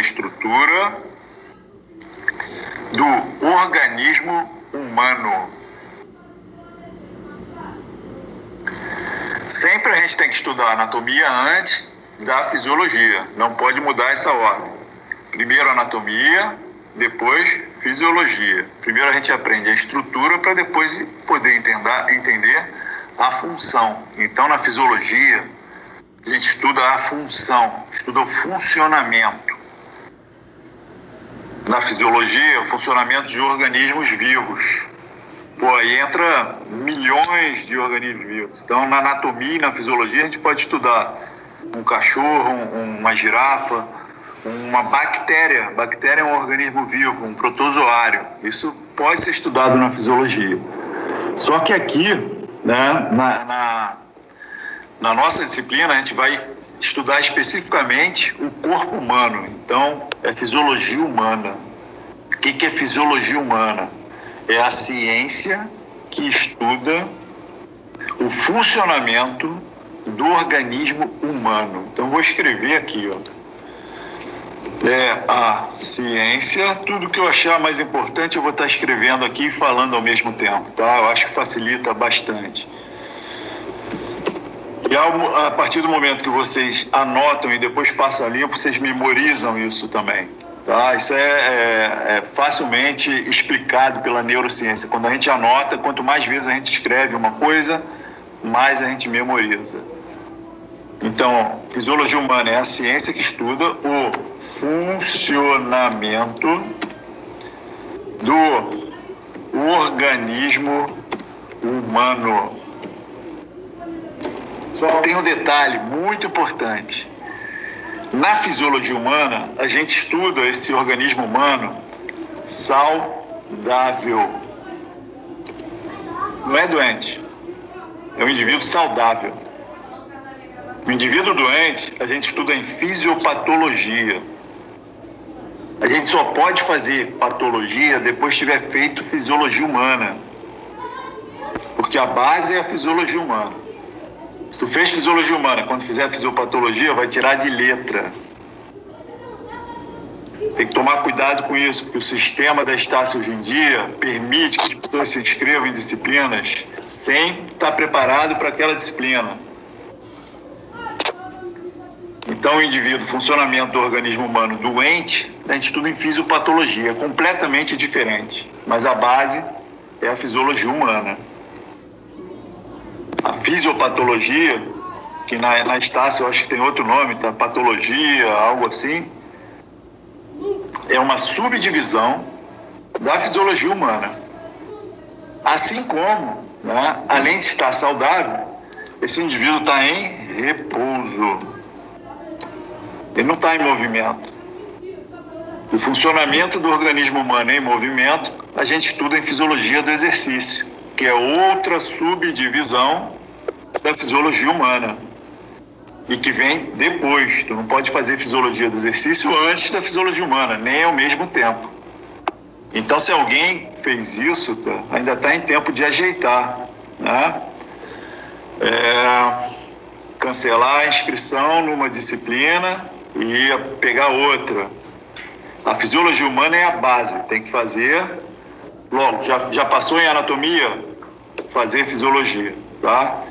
estrutura do organismo humano. Sempre a gente tem que estudar a anatomia antes da fisiologia. Não pode mudar essa ordem. Primeiro anatomia, depois fisiologia. Primeiro a gente aprende a estrutura para depois poder entender a função. Então, na fisiologia, a gente estuda a função, estuda o funcionamento. Na fisiologia, o funcionamento de organismos vivos. Pô, aí entra milhões de organismos vivos. Então, na anatomia e na fisiologia, a gente pode estudar um cachorro, uma girafa, uma bactéria. Bactéria é um organismo vivo, um protozoário. Isso pode ser estudado na fisiologia. Só que aqui, né, na nossa disciplina, a gente vai estudar especificamente o corpo humano. Então, é fisiologia humana. O que é fisiologia humana? É a ciência que estuda o funcionamento do organismo humano. Então, vou escrever aqui, ó. É a ciência, tudo que eu achar mais importante eu vou estar escrevendo aqui e falando ao mesmo tempo, tá? Eu acho que facilita bastante. E a partir do momento que vocês anotam e depois passam a limpo, vocês memorizam isso também. Tá? Isso é facilmente explicado pela neurociência. Quando a gente anota, quanto mais vezes a gente escreve uma coisa, mais a gente memoriza. Então, fisiologia humana é a ciência que estuda o funcionamento do organismo humano. Só tem um detalhe muito importante. Na fisiologia humana, a gente estuda esse organismo humano saudável. Não é doente. É um indivíduo saudável. O indivíduo doente, a gente estuda em fisiopatologia. A gente só pode fazer patologia depois que tiver feito fisiologia humana. Porque a base é a fisiologia humana. Se tu fez fisiologia humana, quando fizer a fisiopatologia, vai tirar de letra. Tem que tomar cuidado com isso, porque o sistema da Estácio hoje em dia permite que as pessoas se inscrevam em disciplinas sem estar preparado para aquela disciplina. Então, o indivíduo, funcionamento do organismo humano doente, a gente estuda em fisiopatologia, é completamente diferente. Mas a base é a fisiologia humana. A fisiopatologia, que na Estácio eu acho que tem outro nome, tá? Patologia, algo assim, é uma subdivisão da fisiologia humana. Assim como, né, além de estar saudável, esse indivíduo está em repouso. Ele não está em movimento. O funcionamento do organismo humano em movimento, a gente estuda em fisiologia do exercício, que é outra subdivisão da fisiologia humana e que vem depois. Tu não pode fazer fisiologia do exercício antes da fisiologia humana, nem ao mesmo tempo. Então, se alguém fez isso, ainda está em tempo de ajeitar, né? Cancelar a inscrição numa disciplina e pegar outra. A fisiologia humana é a base, tem que fazer logo. Já passou em anatomia? Fazer fisiologia, tá?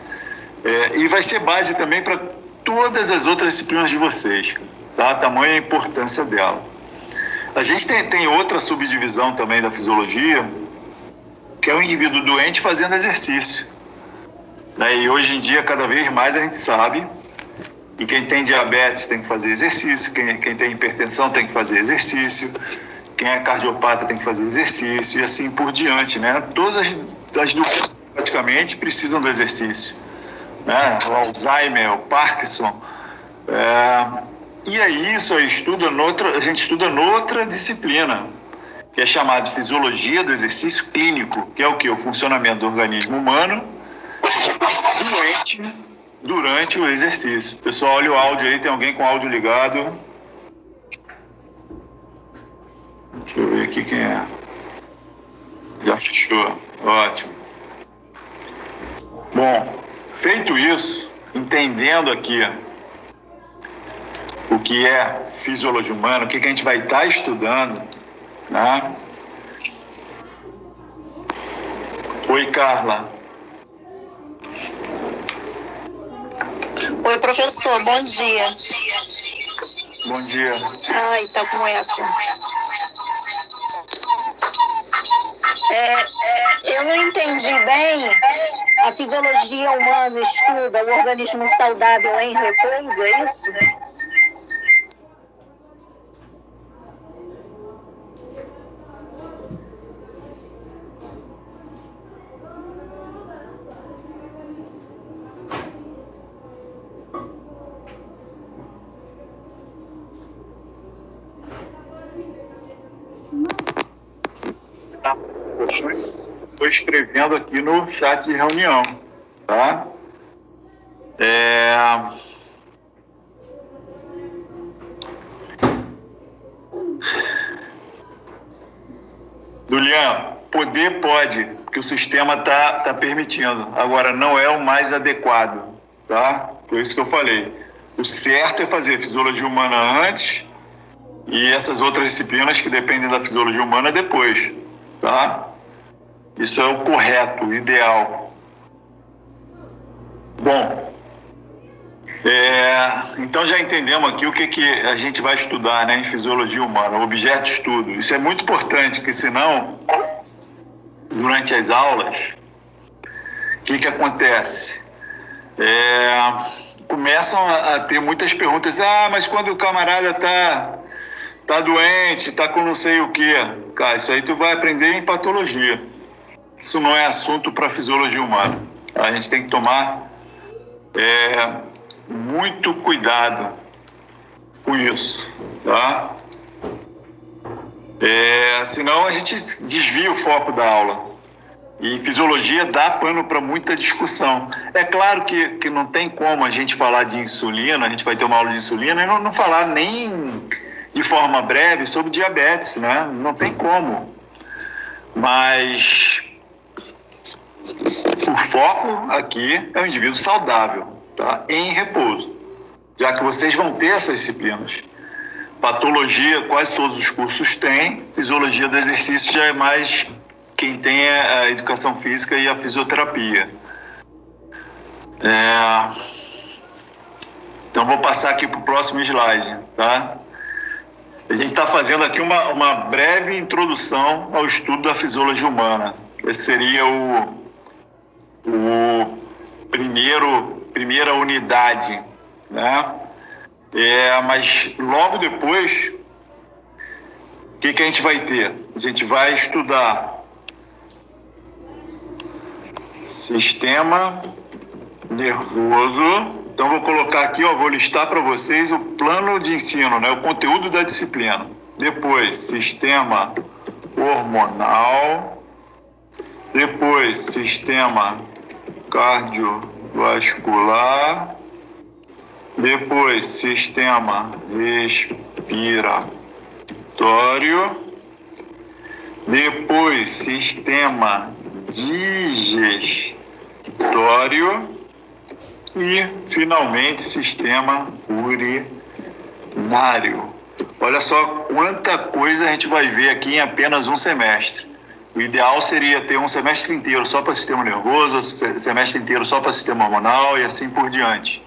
E vai ser base também para todas as outras disciplinas de vocês, tá? Tamanha a importância dela. A gente tem outra subdivisão também da fisiologia, que é o indivíduo doente fazendo exercício. E hoje em dia, cada vez mais a gente sabe que quem tem diabetes tem que fazer exercício, quem tem hipertensão tem que fazer exercício, quem é cardiopata tem que fazer exercício e assim por diante, né? Todas as doenças praticamente precisam do exercício, né? O Alzheimer, o Parkinson. E aí isso aí a gente estuda noutra disciplina, que é chamada de fisiologia do exercício clínico, que é o quê? O funcionamento do organismo humano doente durante o exercício. Pessoal, olha o áudio aí, tem alguém com o áudio ligado? Deixa eu ver aqui quem é. Já fechou, ótimo. Bom, feito isso, entendendo aqui o que é fisiologia humana, o que a gente vai estar estudando, né? Oi, Carla. Oi, professor, bom dia. Bom dia. Ai, tá com eco. Eu não entendi bem. A fisiologia humana estuda o organismo saudável em repouso, é isso? Estou escrevendo aqui no chat de reunião, tá? Juliano, poder pode, porque o sistema tá permitindo. Agora, não é o mais adequado, tá? Por isso que eu falei. O certo é fazer fisiologia humana antes e essas outras disciplinas que dependem da fisiologia humana depois, tá? Isso é o correto, o ideal. Bom, então já entendemos aqui o que a gente vai estudar, né, em fisiologia humana, objeto de estudo. Isso é muito importante, porque senão, durante as aulas, o que acontece? Começam a ter muitas perguntas. Mas quando o camarada tá doente, tá com não sei o quê. Cara, isso aí tu vai aprender em patologia. Isso não é assunto para fisiologia humana. A gente tem que tomar muito cuidado com isso, tá? Senão a gente desvia o foco da aula. E fisiologia dá pano para muita discussão. É claro que não tem como a gente falar de insulina, a gente vai ter uma aula de insulina, e não falar nem de forma breve sobre diabetes, né? Não tem como. Mas o foco aqui é o indivíduo saudável, tá? Em repouso, já que vocês vão ter essas disciplinas. Patologia, quase todos os cursos têm. Fisiologia do exercício já é mais quem tem a educação física e a fisioterapia. Então, vou passar aqui para o próximo slide, tá? A gente está fazendo aqui uma breve introdução ao estudo da fisiologia humana. Esse seria o primeira unidade, né? Mas logo depois, o que a gente vai ter? A gente vai estudar sistema nervoso. Então, vou colocar aqui, vou listar para vocês o plano de ensino, né? O conteúdo da disciplina. Depois, sistema hormonal. Depois, sistema cardiovascular. Depois, sistema respiratório. Depois, sistema digestório. E, finalmente, sistema urinário. Olha só quanta coisa a gente vai ver aqui em apenas um semestre. O ideal seria ter um semestre inteiro só para sistema nervoso, semestre inteiro só para sistema hormonal e assim por diante.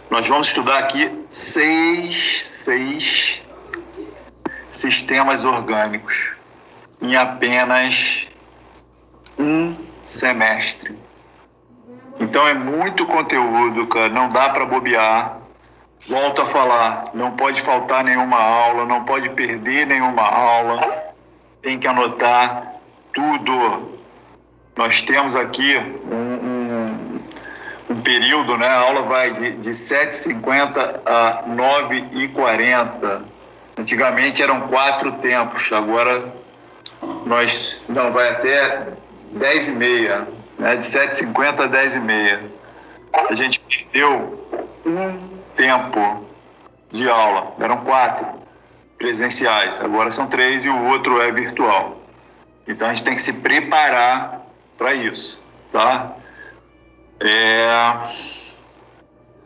Nós vamos estudar aqui seis sistemas orgânicos em apenas um semestre. Então é muito conteúdo, cara, não dá para bobear. Volto a falar, não pode faltar nenhuma aula, não pode perder nenhuma aula, tem que anotar tudo. Nós temos aqui um período, né? A aula vai de 7h50 a 9h40. Antigamente eram 4 tempos, agora vai até 10h30, né? De 7h50 a 10h30. A gente perdeu um tempo de aula, eram 4 presenciais, agora são 3 e o outro é virtual. Então a gente tem que se preparar para isso, tá?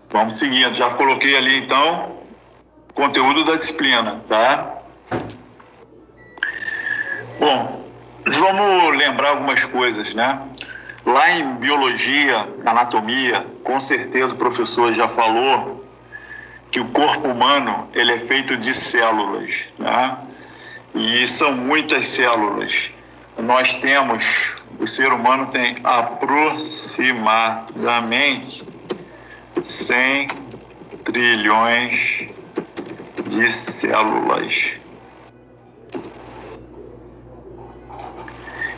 Vamos seguindo, já coloquei ali então conteúdo da disciplina, tá? Bom, vamos lembrar algumas coisas, né? Lá em biologia, anatomia, com certeza o professor já falou que o corpo humano ele é feito de células, né? E são muitas células. Nós temos, o ser humano tem aproximadamente 100 trilhões de células.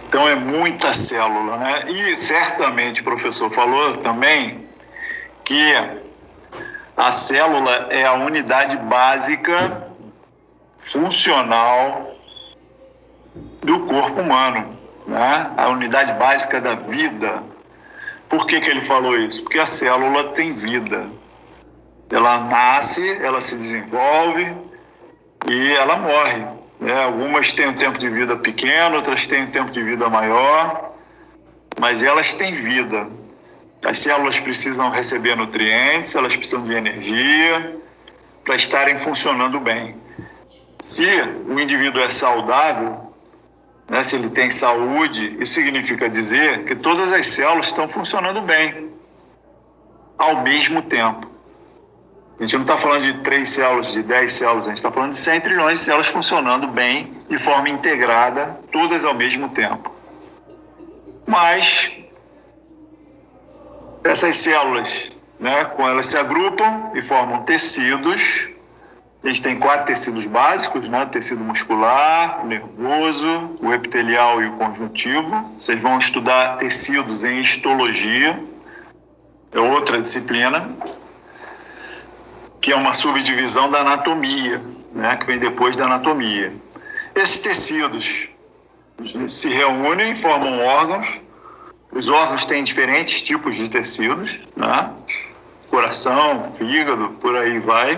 Então é muita célula, né? E certamente o professor falou também que a célula é a unidade básica funcional do corpo humano, né? A unidade básica da vida. Por que ele falou isso? Porque a célula tem vida. Ela nasce, ela se desenvolve e ela morre, né? Algumas têm um tempo de vida pequeno, outras têm um tempo de vida maior, mas elas têm vida. As células precisam receber nutrientes, elas precisam de energia para estarem funcionando bem. Se o indivíduo é saudável, né, se ele tem saúde, isso significa dizer que todas as células estão funcionando bem ao mesmo tempo. A gente não está falando de 3 células, de 10 células, a gente está falando de 100 trilhões de células funcionando bem, de forma integrada, todas ao mesmo tempo. Mas essas células, né, quando elas se agrupam e formam tecidos, a gente tem 4 tecidos básicos, né, o tecido muscular, o nervoso, o epitelial e o conjuntivo. Vocês vão estudar tecidos em histologia, é outra disciplina, que é uma subdivisão da anatomia, né, que vem depois da anatomia. Esses tecidos se reúnem e formam órgãos. Os órgãos têm diferentes tipos de tecidos, né? Coração, fígado, por aí vai.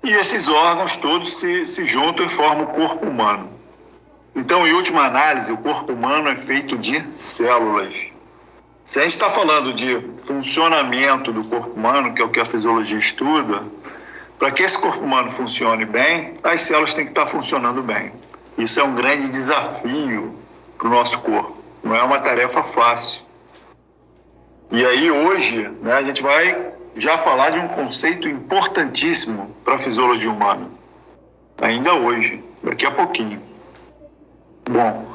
E esses órgãos todos se juntam e formam o corpo humano. Então, em última análise, o corpo humano é feito de células. Se a gente está falando de funcionamento do corpo humano, que é o que a fisiologia estuda, para que esse corpo humano funcione bem, as células têm que estar funcionando bem. Isso é um grande desafio para o nosso corpo. Não é uma tarefa fácil. E aí hoje, né, a gente vai já falar de um conceito importantíssimo para a fisiologia humana. Ainda hoje, daqui a pouquinho. Bom,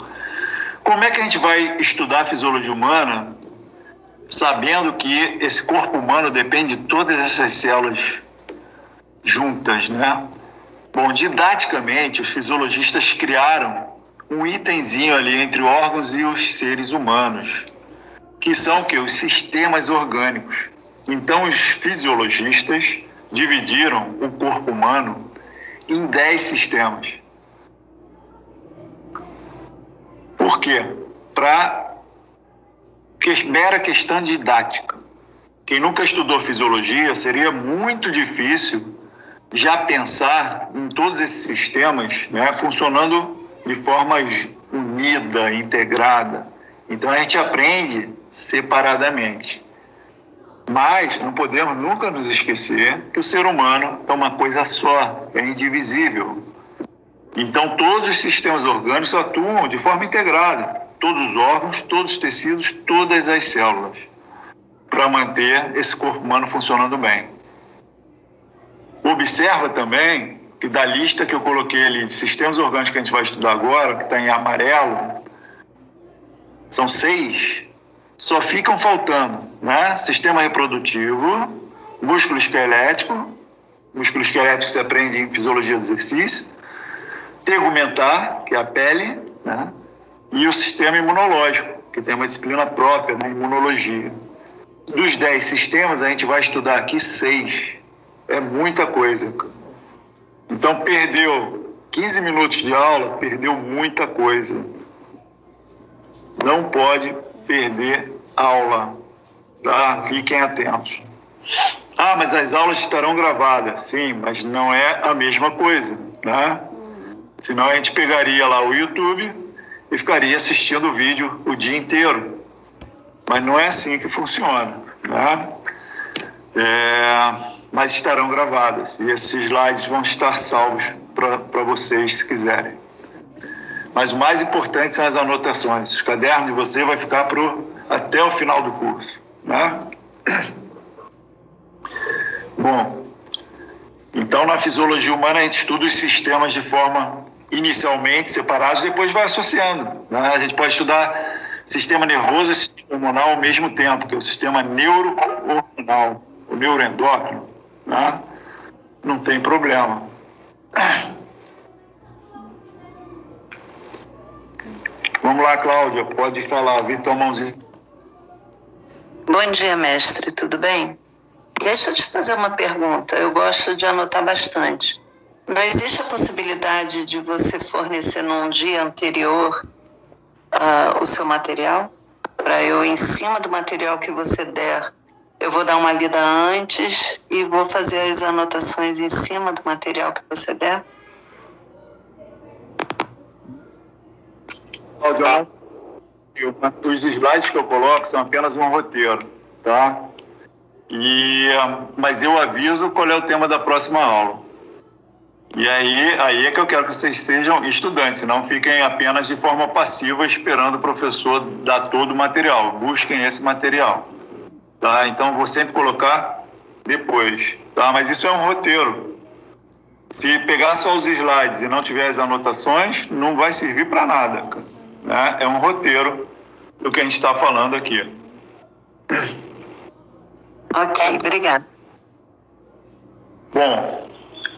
como é que a gente vai estudar a fisiologia humana sabendo que esse corpo humano depende de todas essas células juntas, né? Bom, didaticamente, os fisiologistas criaram um itemzinho ali entre órgãos e os seres humanos, que são o quê? Os sistemas orgânicos. Então, os fisiologistas dividiram o corpo humano em 10 sistemas. Por quê? Para mera questão didática. Quem nunca estudou fisiologia, seria muito difícil já pensar em todos esses sistemas, né, funcionando de forma unida, integrada. Então a gente aprende separadamente. Mas não podemos nunca nos esquecer que o ser humano é uma coisa só, é indivisível. Então todos os sistemas orgânicos atuam de forma integrada. Todos os órgãos, todos os tecidos, todas as células, para manter esse corpo humano funcionando bem. Observa também que da lista que eu coloquei ali de sistemas orgânicos que a gente vai estudar agora, que está em amarelo, são 6, só ficam faltando, né? Sistema reprodutivo, músculo esquelético se aprende em fisiologia do exercício, tegumentar, que é a pele, né? E o sistema imunológico, que tem uma disciplina própria na imunologia. Dos 10 sistemas, a gente vai estudar aqui 6. É muita coisa. Então, perdeu 15 minutos de aula, perdeu muita coisa. Não pode perder aula, tá? Fiquem atentos. Ah, mas as aulas estarão gravadas. Sim, mas não é a mesma coisa, né? Senão a gente pegaria lá o YouTube e ficaria assistindo o vídeo o dia inteiro. Mas não é assim que funciona, né? mas estarão gravadas. E esses slides vão estar salvos para vocês, se quiserem. Mas o mais importante são as anotações. Os cadernos de você vai ficar até o final do curso, né? Bom, então na fisiologia humana a gente estuda os sistemas de forma inicialmente separados, depois vai associando, né? A gente pode estudar sistema nervoso e sistema hormonal ao mesmo tempo, que é o sistema neuro-hormonal, o neuroendócrino, né? Não tem problema. Vamos lá, Cláudia, pode falar, Vitor Mãozinho. Bom dia, mestre, tudo bem? Deixa eu te fazer uma pergunta, eu gosto de anotar bastante. Não existe a possibilidade de você fornecer num dia anterior o seu material? Para eu, em cima do material que você der, eu vou dar uma lida antes e vou fazer as anotações em cima do material que você der? Cláudia, os slides que eu coloco são apenas um roteiro, tá? Mas eu aviso qual é o tema da próxima aula. E aí é que eu quero que vocês sejam estudantes, não fiquem apenas de forma passiva esperando o professor dar todo o material. Busquem esse material, tá? Então, vou sempre colocar depois, tá? Mas isso é um roteiro. Se pegar só os slides e não tiver as anotações, não vai servir para nada, né? É um roteiro do que a gente está falando aqui. Ok, obrigada. Bom,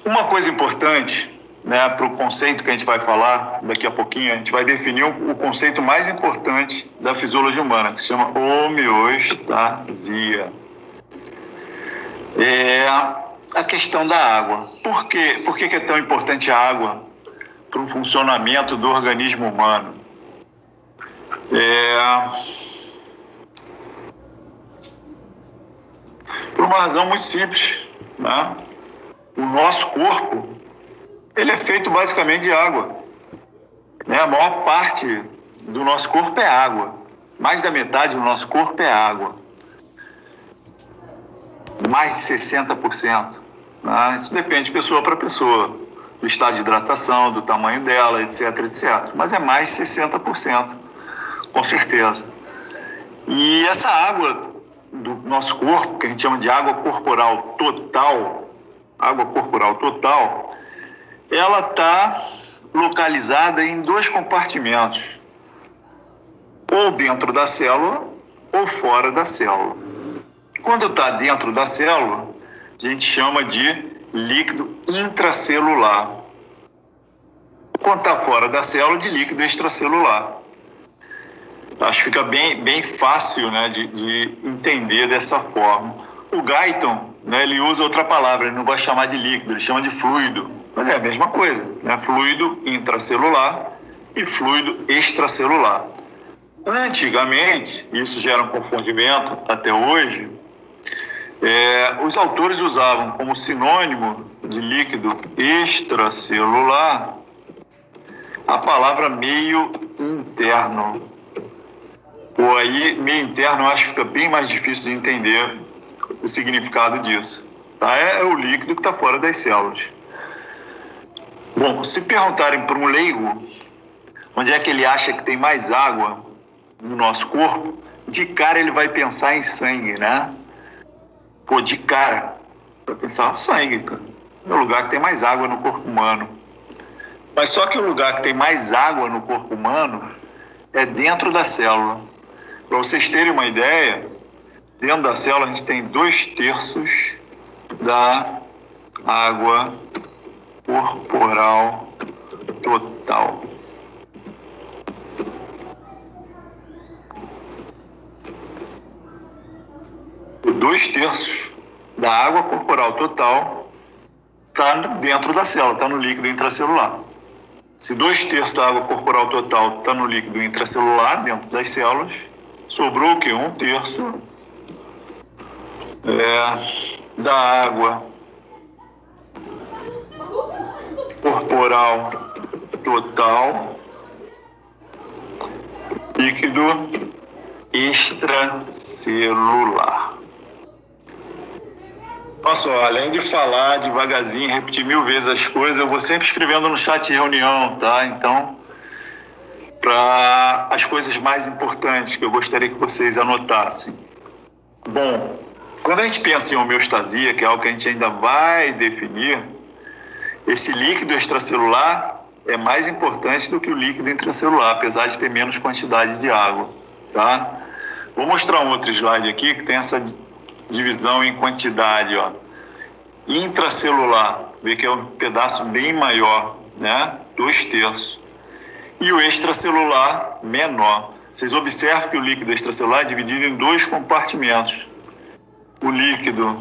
uma coisa importante, né, para o conceito que a gente vai falar daqui a pouquinho, a gente vai definir o conceito mais importante da fisiologia humana, que se chama homeostasia. É a questão da água. Por que é tão importante a água para o funcionamento do organismo humano? Por uma razão muito simples, né? O nosso corpo, ele é feito basicamente de água, né? A maior parte do nosso corpo é água. Mais da metade do nosso corpo é água. Mais de 60%. Né? Isso depende de pessoa para pessoa, do estado de hidratação, do tamanho dela, etc, etc. Mas é mais de 60%, com certeza. E essa água do nosso corpo, que a gente chama de água corporal total, ela está localizada em dois compartimentos, ou dentro da célula ou fora da célula. Quando está dentro da célula, a gente chama de líquido intracelular. Quando está fora da célula, de líquido extracelular. Acho que fica bem fácil, né, de entender dessa forma. O Guyton, né, ele usa outra palavra, ele não vai chamar de líquido, ele chama de fluido. Mas é a mesma coisa, né? Fluido intracelular e fluido extracelular. Antigamente, isso gera um confundimento até hoje, os autores usavam como sinônimo de líquido extracelular a palavra meio interno. Ou aí, meio interno, eu acho que fica bem mais difícil de entender o significado disso. Tá? É o líquido que está fora das células. Bom, se perguntarem para um leigo onde é que ele acha que tem mais água no nosso corpo, de cara ele vai pensar em sangue, né? Pô, de cara, vai pensar no sangue, cara. É o lugar que tem mais água no corpo humano. Mas só que o lugar que tem mais água no corpo humano é dentro da célula. Para vocês terem uma ideia, dentro da célula a gente tem 2/3 da água corporal total. O 2/3 da água corporal total está dentro da célula, está no líquido intracelular. Se 2/3 da água corporal total está no líquido intracelular, dentro das células, sobrou o quê? 1/3 da água corporal total, líquido extracelular. Nossa, além de falar devagarzinho, repetir 1000 vezes as coisas, eu vou sempre escrevendo no chat de reunião, tá? Então, para as coisas mais importantes que eu gostaria que vocês anotassem. Bom, quando a gente pensa em homeostasia, que é algo que a gente ainda vai definir, esse líquido extracelular é mais importante do que o líquido intracelular, apesar de ter menos quantidade de água, tá? Vou mostrar um outro slide aqui que tem essa divisão em quantidade, ó. Intracelular, vê que é um pedaço bem maior, né? 2/3. E o extracelular, menor. Vocês observam que o líquido extracelular é dividido em 2 compartimentos. O líquido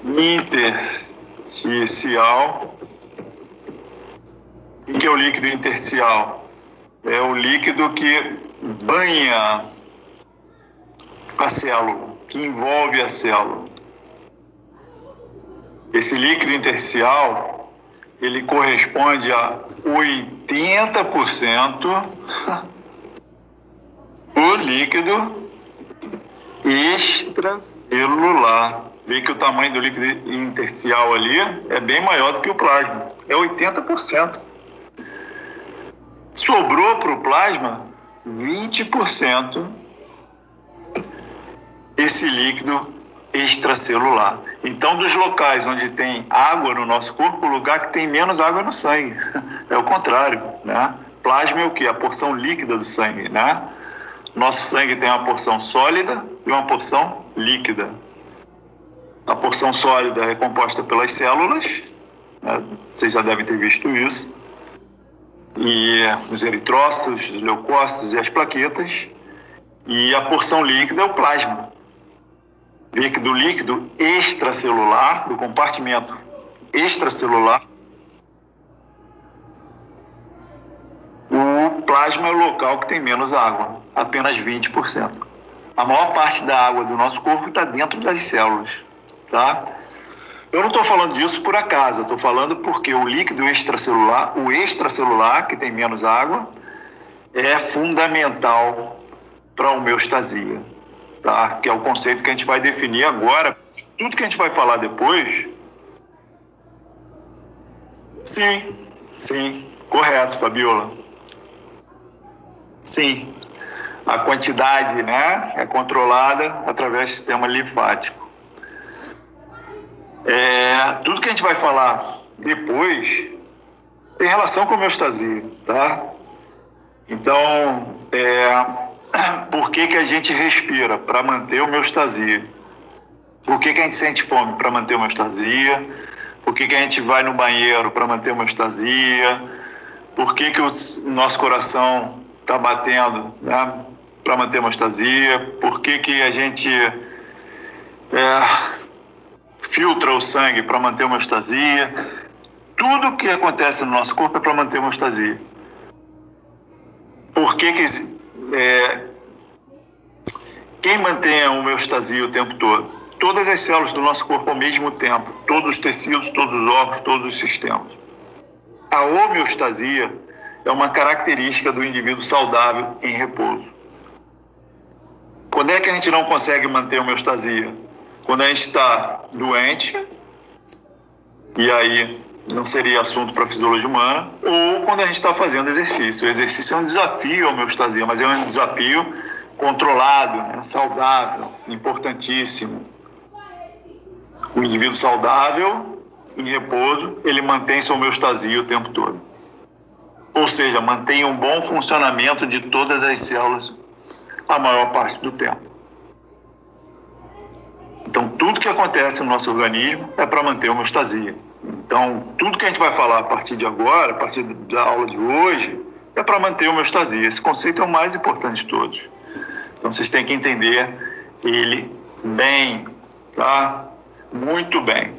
intersticial. O que é o líquido intersticial? É o líquido que banha a célula, que envolve a célula. Esse líquido intersticial, ele corresponde a 80% do líquido extracelular. Vê que o tamanho do líquido intersticial ali é bem maior do que o plasma. É 80%. Sobrou para o plasma 20% esse líquido extracelular. Então, dos locais onde tem água no nosso corpo, o lugar que tem menos água é no sangue. É o contrário, né? Plasma é o quê? A porção líquida do sangue, né? Nosso sangue tem uma porção sólida e uma porção líquida. A porção sólida é composta pelas células, né? Vocês já devem ter visto isso. E os eritrócitos, os leucócitos e as plaquetas. E a porção líquida é o plasma. Vê que do líquido extracelular, do compartimento extracelular, o plasma é o local que tem menos água, apenas 20%. A maior parte da água do nosso corpo está dentro das células, tá? Eu não estou falando disso por acaso, eu estou falando porque o líquido extracelular, o extracelular, que tem menos água, é fundamental para a homeostasia, tá? Que é o conceito que a gente vai definir agora. Tudo que a gente vai falar depois... Sim, correto, Fabiola. Sim, a quantidade, né, é controlada através do sistema linfático. Tudo que a gente vai falar depois tem relação com a homeostasia, tá? Então, por que a gente respira? Para manter a homeostasia. Por que a gente sente fome? Para manter a homeostasia. Por que a gente vai no banheiro? Para manter a homeostasia. Por que o nosso coração está batendo, né? Para manter a homeostasia. Por que a gente filtra o sangue para manter a homeostasia. Tudo que acontece no nosso corpo é para manter a homeostasia. Por que quem mantém a homeostasia o tempo todo? Todas as células do nosso corpo ao mesmo tempo, todos os tecidos, todos os órgãos, todos os sistemas. A homeostasia é uma característica do indivíduo saudável em repouso. Quando é que a gente não consegue manter a homeostasia? Quando a gente está doente, e aí não seria assunto para a fisiologia humana, ou quando a gente está fazendo exercício. O exercício é um desafio à homeostasia, mas é um desafio controlado, né? Saudável, importantíssimo. O indivíduo saudável, em repouso, ele mantém sua homeostasia o tempo todo. Ou seja, mantém um bom funcionamento de todas as células a maior parte do tempo. Então, tudo que acontece no nosso organismo é para manter a homeostasia. Então, tudo que a gente vai falar a partir de agora, a partir da aula de hoje, é para manter a homeostasia. Esse conceito é o mais importante de todos. Então, vocês têm que entender ele bem, tá? Muito bem.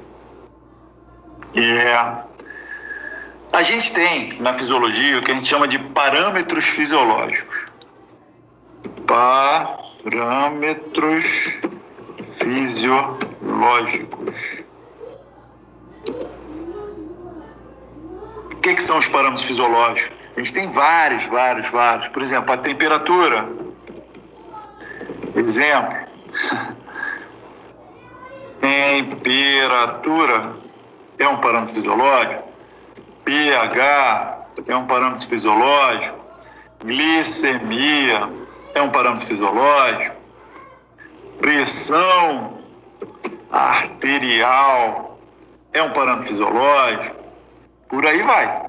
A gente tem na fisiologia o que a gente chama de parâmetros fisiológicos. Parâmetros fisiológicos. O que são os parâmetros fisiológicos? A gente tem vários. Por exemplo, a temperatura. Exemplo. Temperatura é um parâmetro fisiológico, pH é um parâmetro fisiológico, glicemia é um parâmetro fisiológico, pressão arterial é um parâmetro fisiológico, por aí vai.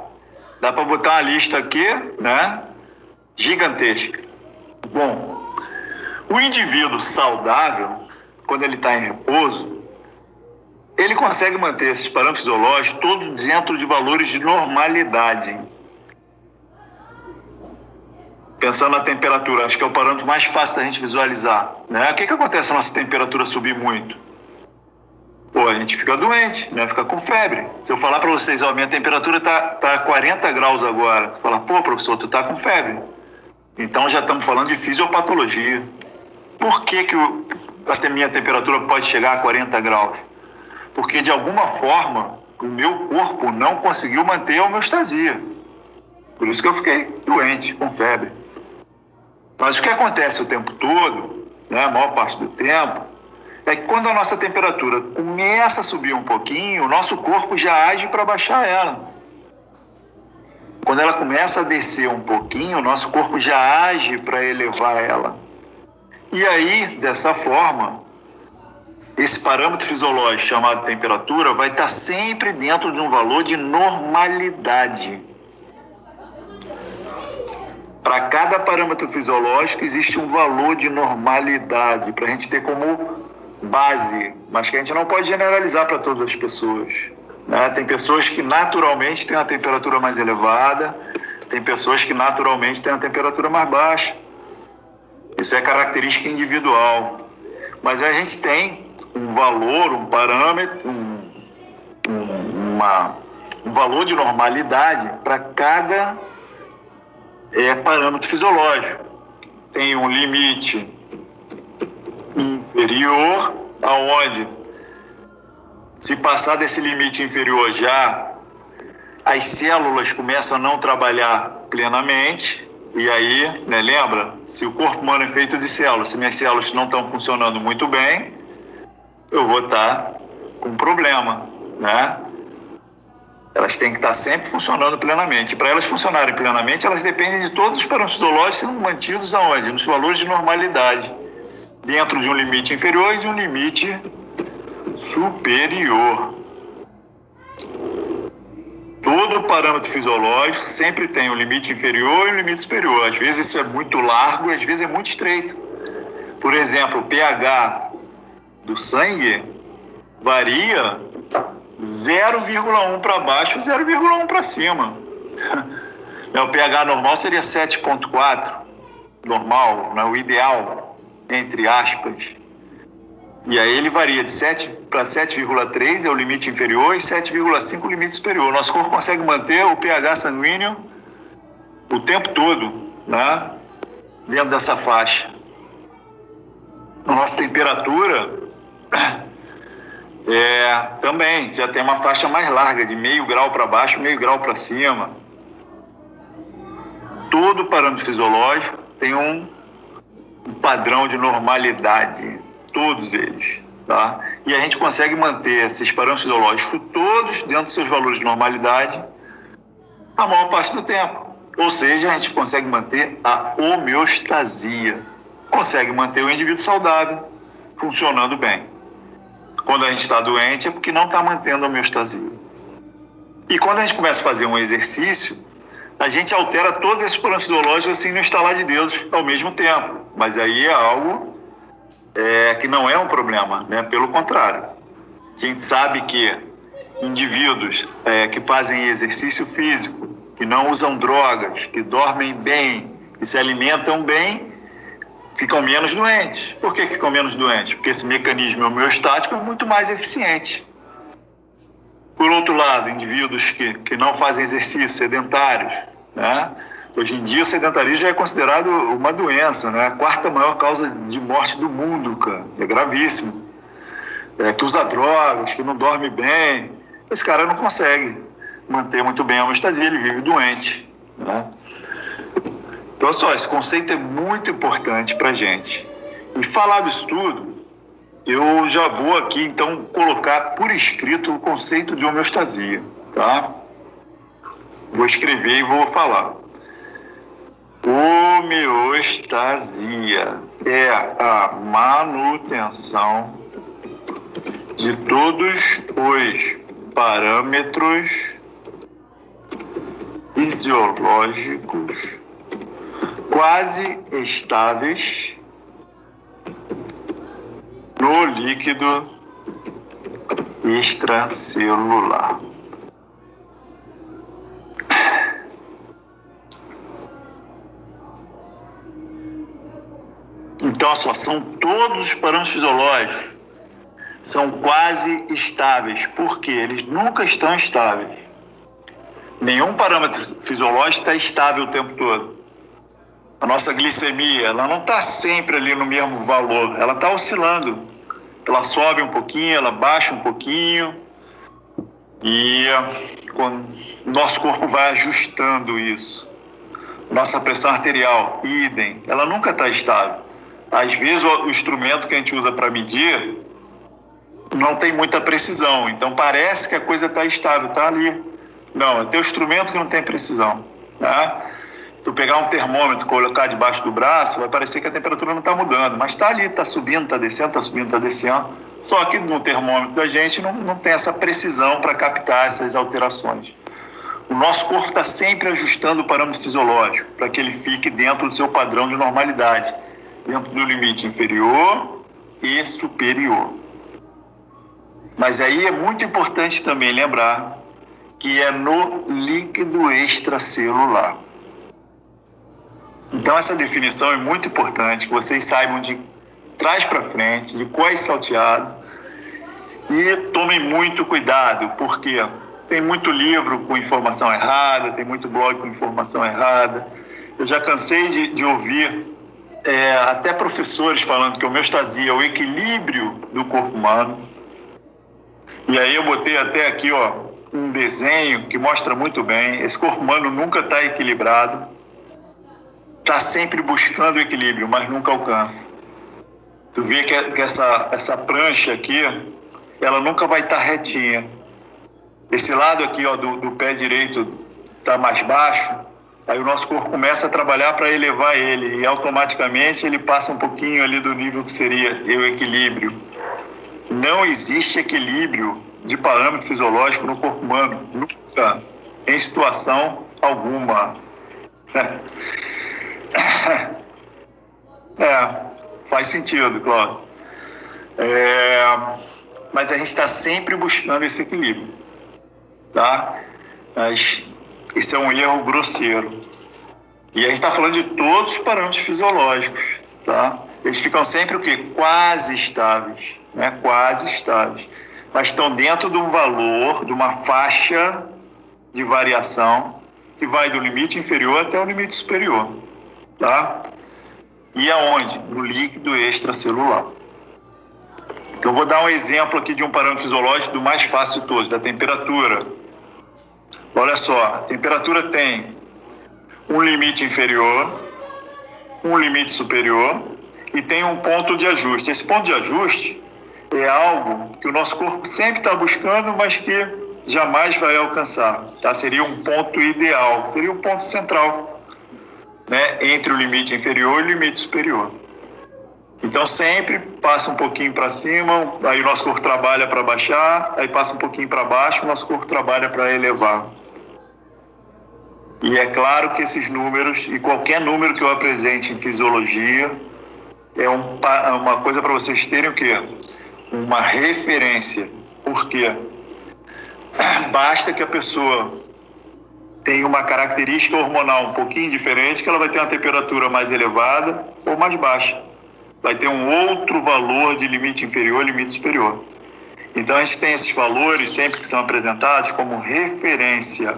Dá para botar uma lista aqui, né? Gigantesca. Bom, o indivíduo saudável, quando ele está em repouso, ele consegue manter esses parâmetros fisiológicos todos dentro de valores de normalidade. Pensando na temperatura, acho que é o parâmetro mais fácil da gente visualizar, né? O que acontece se a nossa temperatura subir muito? Pô, a gente fica doente, né? Fica com febre. Se eu falar para vocês, ó, minha temperatura tá 40 graus agora, falar, pô, professor, tu tá com febre. Então já estamos falando de fisiopatologia. Por que a minha temperatura pode chegar a 40 graus? Porque de alguma forma o meu corpo não conseguiu manter a homeostasia. Por isso que eu fiquei doente, com febre. Mas o que acontece o tempo todo, né, a maior parte do tempo, é que quando a nossa temperatura começa a subir um pouquinho, o nosso corpo já age para baixar ela. Quando ela começa a descer um pouquinho, o nosso corpo já age para elevar ela. E aí, dessa forma, esse parâmetro fisiológico chamado temperatura vai estar sempre dentro de um valor de normalidade. Para cada parâmetro fisiológico existe um valor de normalidade, para a gente ter como base, mas que a gente não pode generalizar para todas as pessoas, né? Tem pessoas que naturalmente têm uma temperatura mais elevada, tem pessoas que naturalmente têm uma temperatura mais baixa. Isso é característica individual. Mas a gente tem um valor, um parâmetro, um valor de normalidade para cada parâmetro fisiológico. Tem um limite inferior, aonde, se passar desse limite inferior já, as células começam a não trabalhar plenamente. E aí, né, lembra? Se o corpo humano é feito de células, se minhas células não estão funcionando muito bem, eu vou estar com um problema, né? Elas têm que estar sempre funcionando plenamente. Para elas funcionarem plenamente, elas dependem de todos os parâmetros fisiológicos sendo mantidos aonde? Nos valores de normalidade, dentro de um limite inferior e de um limite superior. Todo parâmetro fisiológico sempre tem um limite inferior e um limite superior. Às vezes isso é muito largo, às vezes é muito estreito. Por exemplo, o pH do sangue varia 0,1 para baixo, 0,1 para cima. O pH normal seria 7,4, normal, né? O ideal, entre aspas. E aí ele varia de 7 para 7,3 é o limite inferior e 7,5 o limite superior. Nosso corpo consegue manter o pH sanguíneo o tempo todo, né? Dentro dessa faixa. A nossa temperatura também já tem uma faixa mais larga, de meio grau para baixo, meio grau para cima. Todo parâmetro fisiológico tem um padrão de normalidade, todos eles, tá? E a gente consegue manter esses parâmetros fisiológicos todos dentro dos seus valores de normalidade a maior parte do tempo. Ou seja, a gente consegue manter a homeostasia, consegue manter o indivíduo saudável funcionando bem. Quando a gente está doente é porque não está mantendo a homeostasia. E quando a gente começa a fazer um exercício, a gente altera todos esses parâmetros fisiológicos assim no estalar de dedos ao mesmo tempo. Mas aí é algo que não é um problema, né? Pelo contrário. A gente sabe que indivíduos que fazem exercício físico, que não usam drogas, que dormem bem, que se alimentam bem, ficam menos doentes. Por que ficam menos doentes? Porque esse mecanismo homeostático é muito mais eficiente. Por outro lado, indivíduos que não fazem exercício, sedentários, né? Hoje em dia o sedentarismo já é considerado uma doença, né? A quarta maior causa de morte do mundo, cara. É gravíssimo. Que usa drogas, que não dorme bem. Esse cara não consegue manter muito bem a homeostasia, ele vive doente, né? Então, só, esse conceito é muito importante para a gente. E falar disso tudo, eu já vou aqui, então, colocar por escrito o conceito de homeostasia, tá? Vou escrever e vou falar. Homeostasia é a manutenção de todos os parâmetros fisiológicos quase estáveis no líquido extracelular. Então, só são todos os parâmetros fisiológicos são quase estáveis, porque eles nunca estão estáveis. Nenhum parâmetro fisiológico está estável o tempo todo. A nossa glicemia, ela não está sempre ali no mesmo valor, ela está oscilando. Ela sobe um pouquinho, ela baixa um pouquinho, e o nosso corpo vai ajustando isso. Nossa pressão arterial, idem, ela nunca está estável. Às vezes o instrumento que a gente usa para medir não tem muita precisão, então parece que a coisa está estável, está ali. Não, é teu instrumento que não tem precisão, tá? Se tu pegar um termômetro e colocar debaixo do braço, vai parecer que a temperatura não está mudando, mas está ali, está subindo, está descendo, está subindo, está descendo. Só que no termômetro da gente não tem essa precisão para captar essas alterações. O nosso corpo está sempre ajustando o parâmetro fisiológico para que ele fique dentro do seu padrão de normalidade, dentro do limite inferior e superior. Mas aí é muito importante também lembrar que é no líquido extracelular. Então essa definição é muito importante, que vocês saibam de trás para frente, de qual é salteado, e tomem muito cuidado, porque tem muito livro com informação errada, tem muito blog com informação errada. Eu já cansei de ouvir até professores falando que a homeostasia é o equilíbrio do corpo humano. E aí eu botei até aqui um desenho que mostra muito bem. Esse corpo humano nunca está equilibrado, está sempre buscando o equilíbrio, mas nunca alcança. Tu vê que essa prancha aqui, ela nunca vai estar retinha. Esse lado aqui do pé direito está mais baixo, aí o nosso corpo começa a trabalhar para elevar ele, e automaticamente ele passa um pouquinho ali do nível que seria o equilíbrio. Não existe equilíbrio de parâmetro fisiológico no corpo humano, nunca, em situação alguma. Faz sentido, claro. Mas a gente está sempre buscando esse equilíbrio, tá? Mas esse é um erro grosseiro. E a gente está falando de todos os parâmetros fisiológicos, tá? Eles ficam sempre o quê? Quase estáveis, né? Quase estáveis. Mas estão dentro de um valor, de uma faixa de variação que vai do limite inferior até o limite superior, tá? E aonde? No líquido extracelular. Então, eu vou dar um exemplo aqui de um parâmetro fisiológico do mais fácil de todos, da temperatura. Olha só, a temperatura tem um limite inferior, um limite superior e tem um ponto de ajuste. Esse ponto de ajuste é algo que o nosso corpo sempre está buscando, mas que jamais vai alcançar, tá? Seria um ponto ideal, seria um ponto central, né, entre o limite inferior e o limite superior. Então sempre passa um pouquinho para cima, aí o nosso corpo trabalha para baixar, aí passa um pouquinho para baixo, o nosso corpo trabalha para elevar. E é claro que esses números, e qualquer número que eu apresente em fisiologia, é uma coisa para vocês terem o quê? Uma referência. Por quê? Basta que a pessoa tenha uma característica hormonal um pouquinho diferente, que ela vai ter uma temperatura mais elevada ou mais baixa. Vai ter um outro valor de limite inferior e limite superior. Então a gente tem esses valores sempre que são apresentados como referência.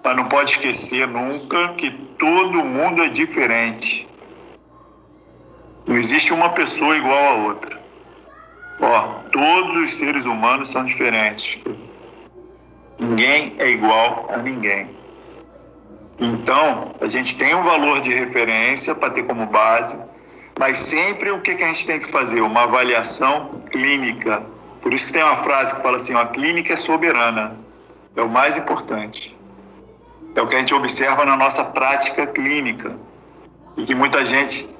Mas não pode esquecer nunca que todo mundo é diferente. Não existe uma pessoa igual a outra. Todos os seres humanos são diferentes. Ninguém é igual a ninguém. Então, a gente tem um valor de referência para ter como base, Mas sempre o que a gente tem que fazer? Uma avaliação clínica. Por isso que tem uma frase que fala assim, a clínica é soberana. É o mais importante. É o que a gente observa na nossa prática clínica e que muita gente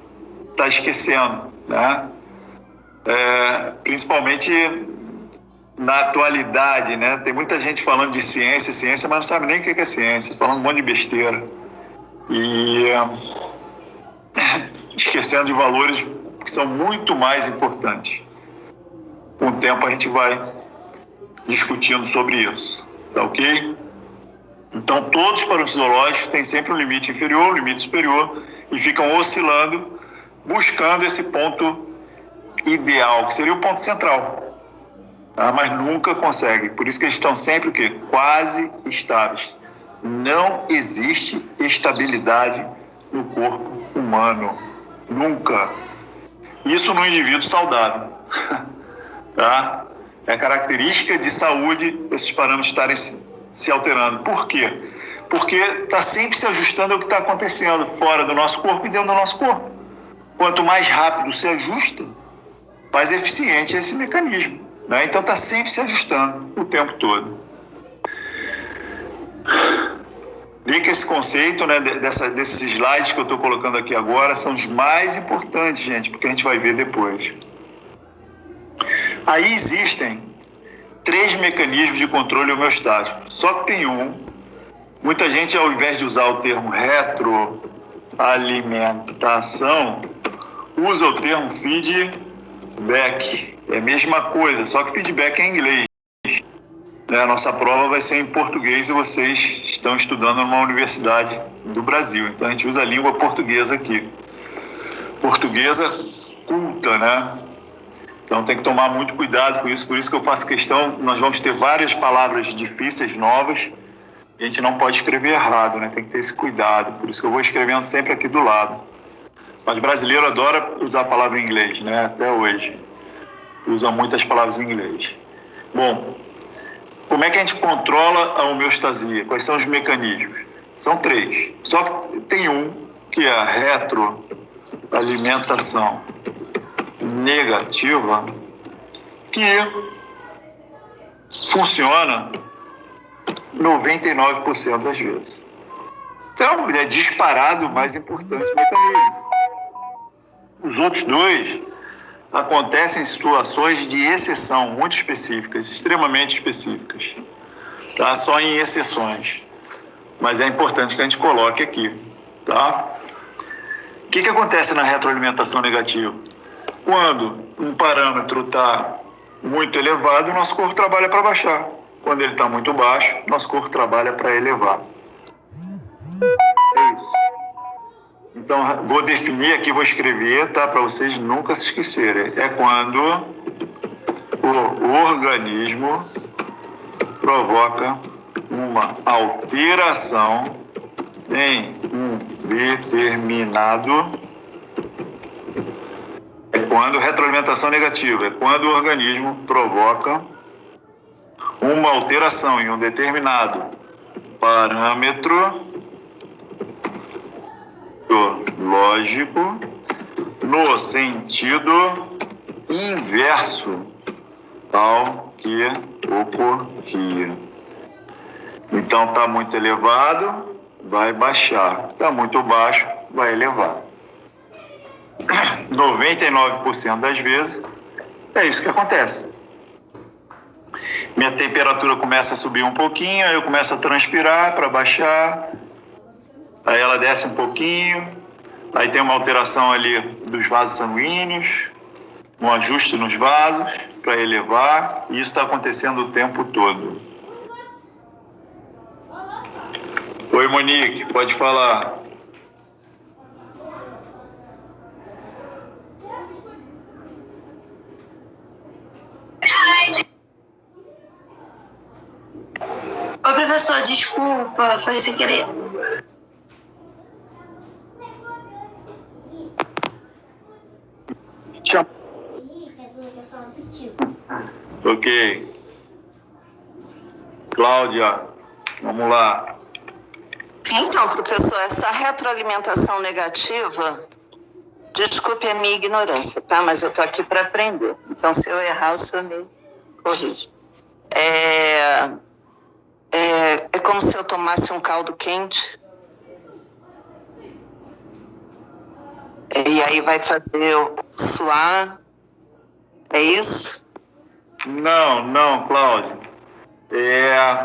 está esquecendo, né? Principalmente na atualidade, né? Tem muita gente falando de ciência, mas não sabe nem o que é ciência, falando um monte de besteira e esquecendo de valores que são muito mais importantes. Com o tempo a gente vai discutindo sobre isso, tá ok? Então todos os parâmetros fisiológicos têm sempre um limite inferior, um limite superior e ficam oscilando, buscando esse ponto ideal, que seria o ponto central. Mas nunca consegue. Por isso que eles estão sempre o quê? Quase estáveis. Não existe estabilidade no corpo humano. Nunca. Isso no indivíduo saudável. Tá? É característica de saúde esses parâmetros estarem se alterando. Por quê? Porque está sempre se ajustando ao que está acontecendo fora do nosso corpo e dentro do nosso corpo. Quanto mais rápido se ajusta, mais eficiente é esse mecanismo. Né? Então está sempre se ajustando o tempo todo. Vê que esse conceito, né, desses slides que eu estou colocando aqui agora são os mais importantes, gente, porque a gente vai ver depois. Aí existem 3 mecanismos de controle homeostático. Só que tem um. Muita gente, ao invés de usar o termo retroalimentação, usa o termo feedback. É a mesma coisa, só que feedback é em inglês. A nossa prova vai ser em português e vocês estão estudando numa universidade do Brasil. Então a gente usa a língua portuguesa aqui. Portuguesa culta, né? Então tem que tomar muito cuidado com isso. Por isso que eu faço questão, nós vamos ter várias palavras difíceis, novas. E a gente não pode escrever errado, né? Tem que ter esse cuidado. Por isso que eu vou escrevendo sempre aqui do lado. Mas brasileiro adora usar a palavra em inglês, né? Até hoje. Usa muitas palavras em inglês. Bom, como é que a gente controla a homeostasia? Quais são os mecanismos? São 3. Só que tem um, que é a retroalimentação negativa, que funciona 99% das vezes. Então, é disparado o mais importante mecanismo. Os outros 2 acontecem em situações de exceção muito específicas, extremamente específicas, tá? Só em exceções, mas é importante que a gente coloque aqui, tá? O que acontece na retroalimentação negativa? Quando um parâmetro está muito elevado, nosso corpo trabalha para baixar. Quando ele está muito baixo, nosso corpo trabalha para elevar. É isso. Então, vou definir aqui, vou escrever, tá? Para vocês nunca se esquecerem. É quando o organismo provoca uma alteração em um determinado... É quando retroalimentação negativa. É quando o organismo provoca uma alteração em um determinado parâmetro lógico no sentido inverso ao que ocorria. Então, está muito elevado, vai baixar. Está muito baixo, vai elevar. 99% das vezes é isso que acontece. Minha temperatura começa a subir um pouquinho, aí eu começo a transpirar para baixar, aí ela desce um pouquinho, aí tem uma alteração ali dos vasos sanguíneos, um ajuste nos vasos para elevar, e isso está acontecendo o tempo todo. Oi, Monique, pode falar. Oi, professor, desculpa, foi sem querer. Tchau. Ok. Cláudia, vamos lá. Então, professor, essa retroalimentação negativa, Desculpe a minha ignorância, tá? Mas eu tô aqui para aprender. Então, se eu errar, o senhor me corrige. É como se eu tomasse um caldo quente. E aí vai fazer eu suar. É isso? Não, Cláudio.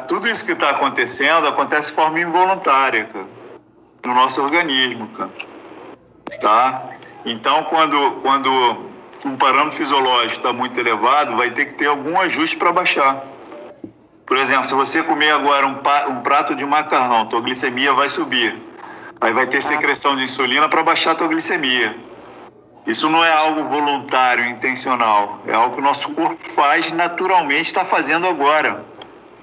Tudo isso que está acontecendo acontece de forma involuntária, cara, no nosso organismo, cara. Tá? Então, quando um parâmetro fisiológico está muito elevado, vai ter que ter algum ajuste para baixar. Por exemplo, se você comer agora um prato de macarrão, tua glicemia vai subir. Aí vai ter secreção de insulina para baixar a tua glicemia. Isso não é algo voluntário, intencional. É algo que o nosso corpo faz naturalmente, está fazendo agora,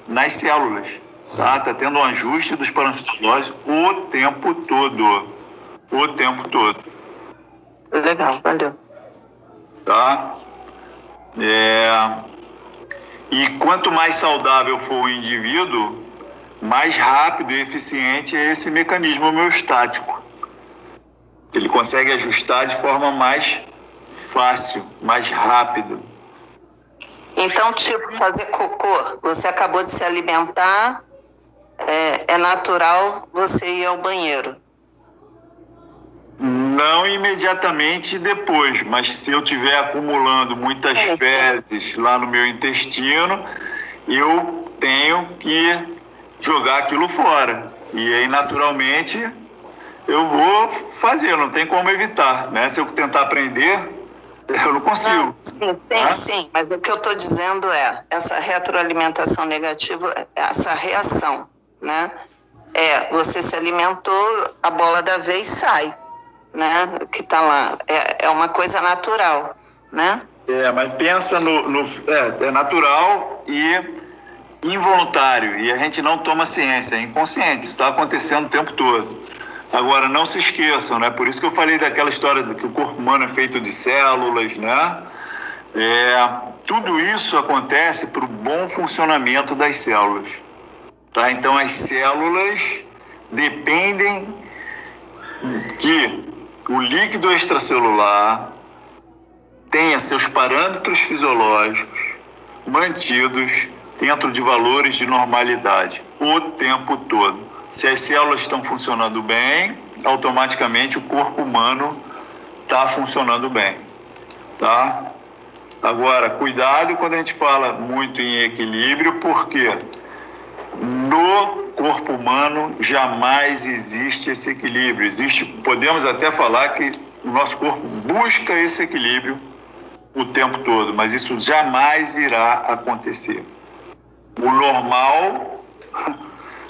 nas células. Tá tendo um ajuste dos parâmetros fisiológicos o tempo todo. O tempo todo. Legal, valeu. Tá? E quanto mais saudável for o indivíduo, mais rápido e eficiente é esse mecanismo homeostático. Ele consegue ajustar de forma mais fácil, mais rápida. Então, tipo, fazer cocô, você acabou de se alimentar, é natural você ir ao banheiro. Não imediatamente depois, mas se eu estiver acumulando muitas fezes lá no meu intestino, eu tenho que jogar aquilo fora. E aí, naturalmente, eu vou fazer, não tem como evitar, né? Se eu tentar aprender, eu não consigo. Sim, mas o que eu estou dizendo é, essa retroalimentação negativa, essa reação, né? Você se alimentou, a bola da vez sai, né? Que está lá, é uma coisa natural, né? Mas pensa é natural e involuntário, e a gente não toma ciência, é inconsciente, isso está acontecendo o tempo todo. Agora, não se esqueçam, né? Por isso que eu falei daquela história de que o corpo humano é feito de células, né? Tudo isso acontece para o bom funcionamento das células. Tá? Então, as células dependem que o líquido extracelular tenha seus parâmetros fisiológicos mantidos dentro de valores de normalidade o tempo todo. Se as células estão funcionando bem, automaticamente o corpo humano está funcionando bem, tá? Agora, cuidado quando a gente fala muito em equilíbrio, porque no corpo humano jamais existe esse equilíbrio. Podemos até falar que o nosso corpo busca esse equilíbrio o tempo todo, mas isso jamais irá acontecer. O normal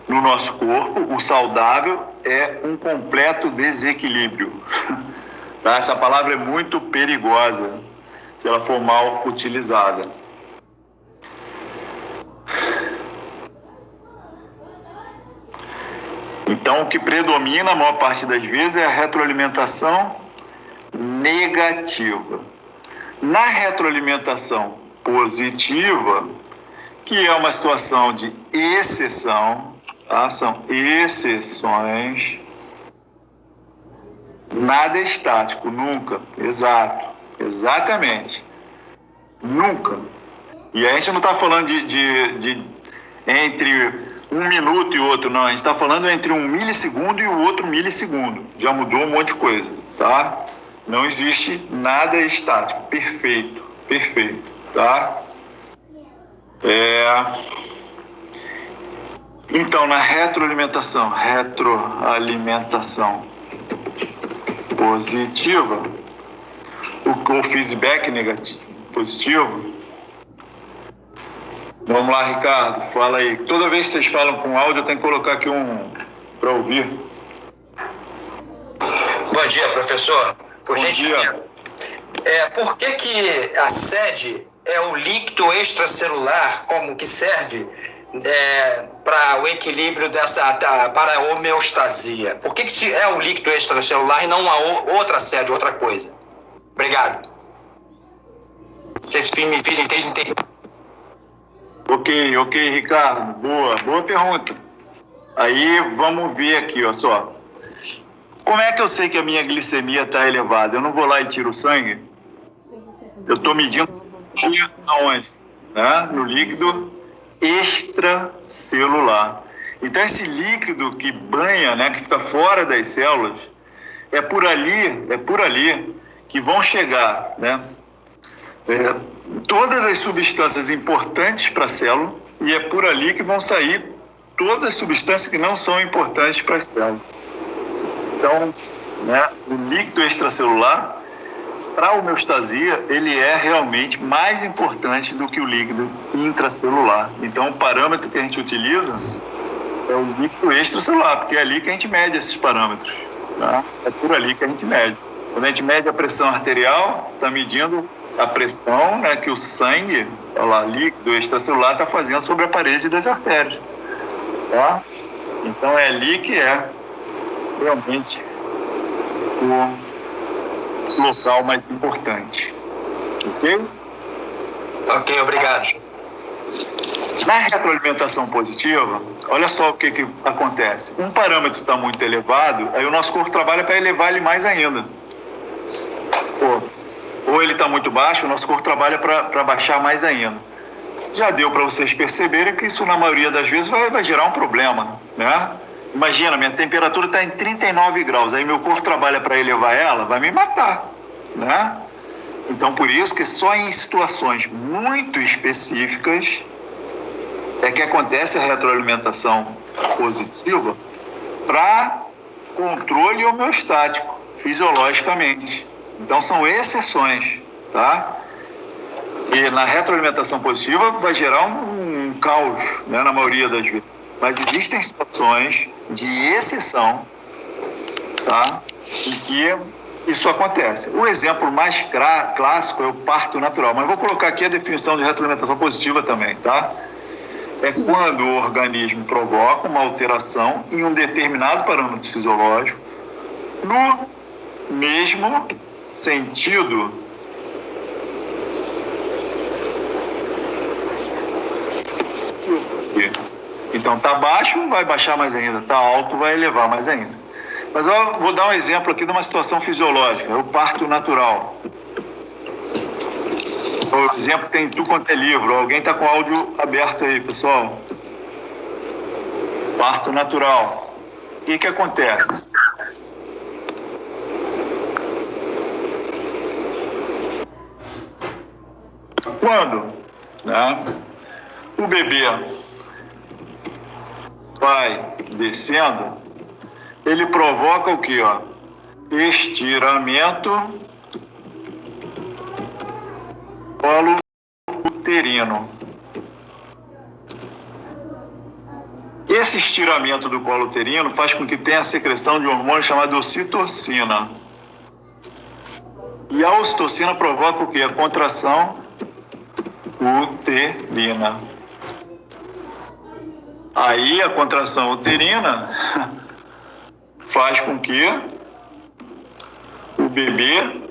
no nosso corpo, o saudável, é um completo desequilíbrio. Tá? Essa palavra é muito perigosa se ela for mal utilizada. Então, o que predomina a maior parte das vezes é a retroalimentação negativa. Na retroalimentação positiva, que é uma situação de exceção, tá? São exceções, nada é estático, nunca, exatamente, nunca. E a gente não está falando de entre um minuto e outro, não, a gente está falando entre um milissegundo e o outro milissegundo, já mudou um monte de coisa, tá? Não existe nada estático, perfeito, tá? Então, na retroalimentação positiva, o feedback negativo, positivo. Vamos lá, Ricardo, fala aí. Toda vez que vocês falam com áudio, eu tenho que colocar aqui para ouvir. Bom dia, professor. Bom gentileza. Por que a sede é o líquido extracelular, como que serve para o equilíbrio para a homeostasia? Por que é o líquido extracelular e não uma outra sede, outra coisa? Obrigado. Vocês me fizem entender. Ok, Ricardo. Boa pergunta. Aí vamos ver aqui, ó só. Como é que eu sei que a minha glicemia está elevada? Eu não vou lá e tiro o sangue. Eu estou medindo aonde? Né? No líquido extracelular. Então, esse líquido que banha, né, que fica fora das células, é por ali que vão chegar, né, todas as substâncias importantes para a célula, e é por ali que vão sair todas as substâncias que não são importantes para a célula. Então, né, o líquido extracelular, para a homeostasia, ele é realmente mais importante do que o líquido intracelular. Então, o parâmetro que a gente utiliza é o líquido extracelular, porque é ali que a gente mede esses parâmetros. Tá? É por ali que a gente mede. Quando a gente mede a pressão arterial, está medindo a pressão, né, que o sangue, olha lá, líquido extracelular, está fazendo sobre a parede das artérias. Tá? Então, é ali que é realmente o local mais importante. Ok? Ok, obrigado. Na retroalimentação positiva, olha só o que acontece. Um parâmetro está muito elevado, aí o nosso corpo trabalha para elevar ele mais ainda. Ou ele está muito baixo, o nosso corpo trabalha para baixar mais ainda. Já deu para vocês perceberem que isso, na maioria das vezes, vai gerar um problema, né? Imagina, minha temperatura está em 39 graus, aí meu corpo trabalha para elevar ela, vai me matar, né? Então, por isso que só em situações muito específicas é que acontece a retroalimentação positiva para controle homeostático, fisiologicamente. Então, são exceções, tá? E na retroalimentação positiva vai gerar um caos, né, na maioria das vezes. Mas existem situações de exceção, tá, em que isso acontece. O exemplo mais clássico é o parto natural, mas vou colocar aqui a definição de retroalimentação positiva também, tá? É quando o organismo provoca uma alteração em um determinado parâmetro fisiológico no mesmo sentido Então, tá baixo, vai baixar mais ainda. Tá alto, vai elevar mais ainda. Mas eu vou dar um exemplo aqui de uma situação fisiológica. É o parto natural. O exemplo tem tudo quanto é livro. Alguém está com o áudio aberto aí, pessoal. Parto natural. O que acontece? Quando, né, o bebê vai descendo, ele provoca o que, ó? Estiramento colo uterino. Esse estiramento do colo uterino faz com que tenha a secreção de um hormônio chamado ocitocina. E a ocitocina provoca o que? A contração uterina. Aí a contração uterina faz com que o bebê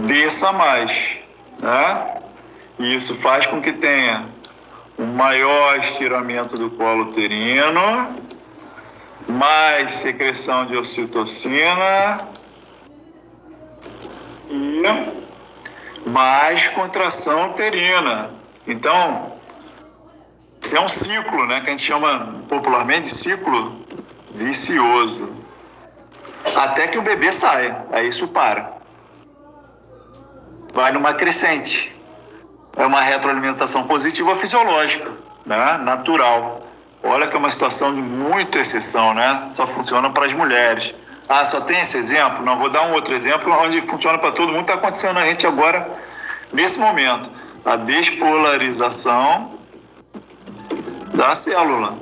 desça mais, né? E isso faz com que tenha um maior estiramento do colo uterino, mais secreção de ocitocina e mais contração uterina. Então, isso é um ciclo, né, que a gente chama popularmente de ciclo vicioso. Até que o bebê saia, aí isso para. Vai numa crescente. É uma retroalimentação positiva fisiológica, né, natural. Olha que é uma situação de muita exceção, né? Só funciona para as mulheres. Ah, só tem esse exemplo? Não, vou dar um outro exemplo onde funciona para todo mundo. Está acontecendo a gente agora, nesse momento. A despolarização da célula.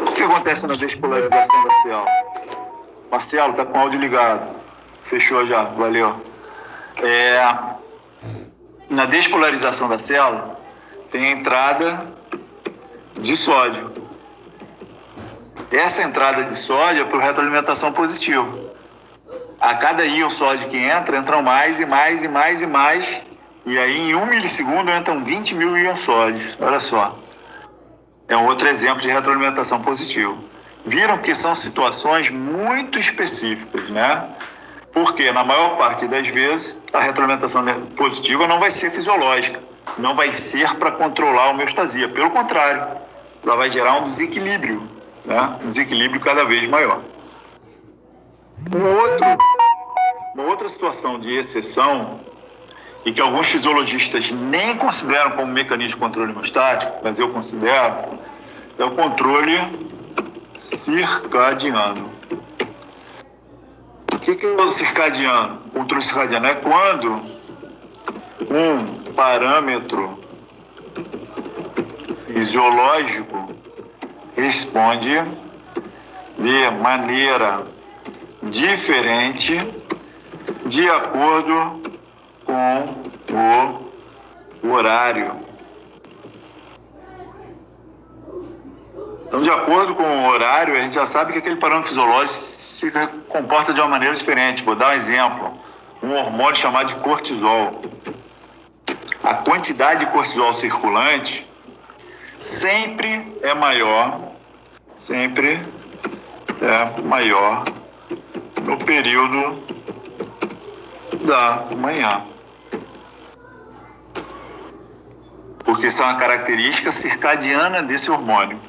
O que acontece na despolarização da célula? Marcelo, está com o áudio ligado. Fechou já, valeu. Na despolarização da célula, tem a entrada de sódio. Essa entrada de sódio é por retroalimentação positiva. A cada íon sódio que entra, entram mais e mais e mais e mais. E aí, em 1 milissegundo, entram 20 mil íons sódios. Olha só. é um outro exemplo de retroalimentação positiva. Viram que são situações muito específicas, né? Porque, na maior parte das vezes, a retroalimentação positiva não vai ser fisiológica, não vai ser para controlar a homeostasia. Pelo contrário, ela vai gerar um desequilíbrio, né? Um desequilíbrio cada vez maior. Uma outra situação de exceção, e que alguns fisiologistas nem consideram como mecanismo de controle hemostático, mas eu considero, é o controle circadiano. O que é o circadiano? O controle circadiano é quando um parâmetro fisiológico responde de maneira diferente de acordo com o horário. Então, de acordo com o horário, a gente já sabe que aquele parâmetro fisiológico se comporta de uma maneira diferente. Vou dar um exemplo. Um hormônio chamado de cortisol. A quantidade de cortisol circulante sempre é maior no período da manhã. Porque isso é uma característica circadiana desse hormônio.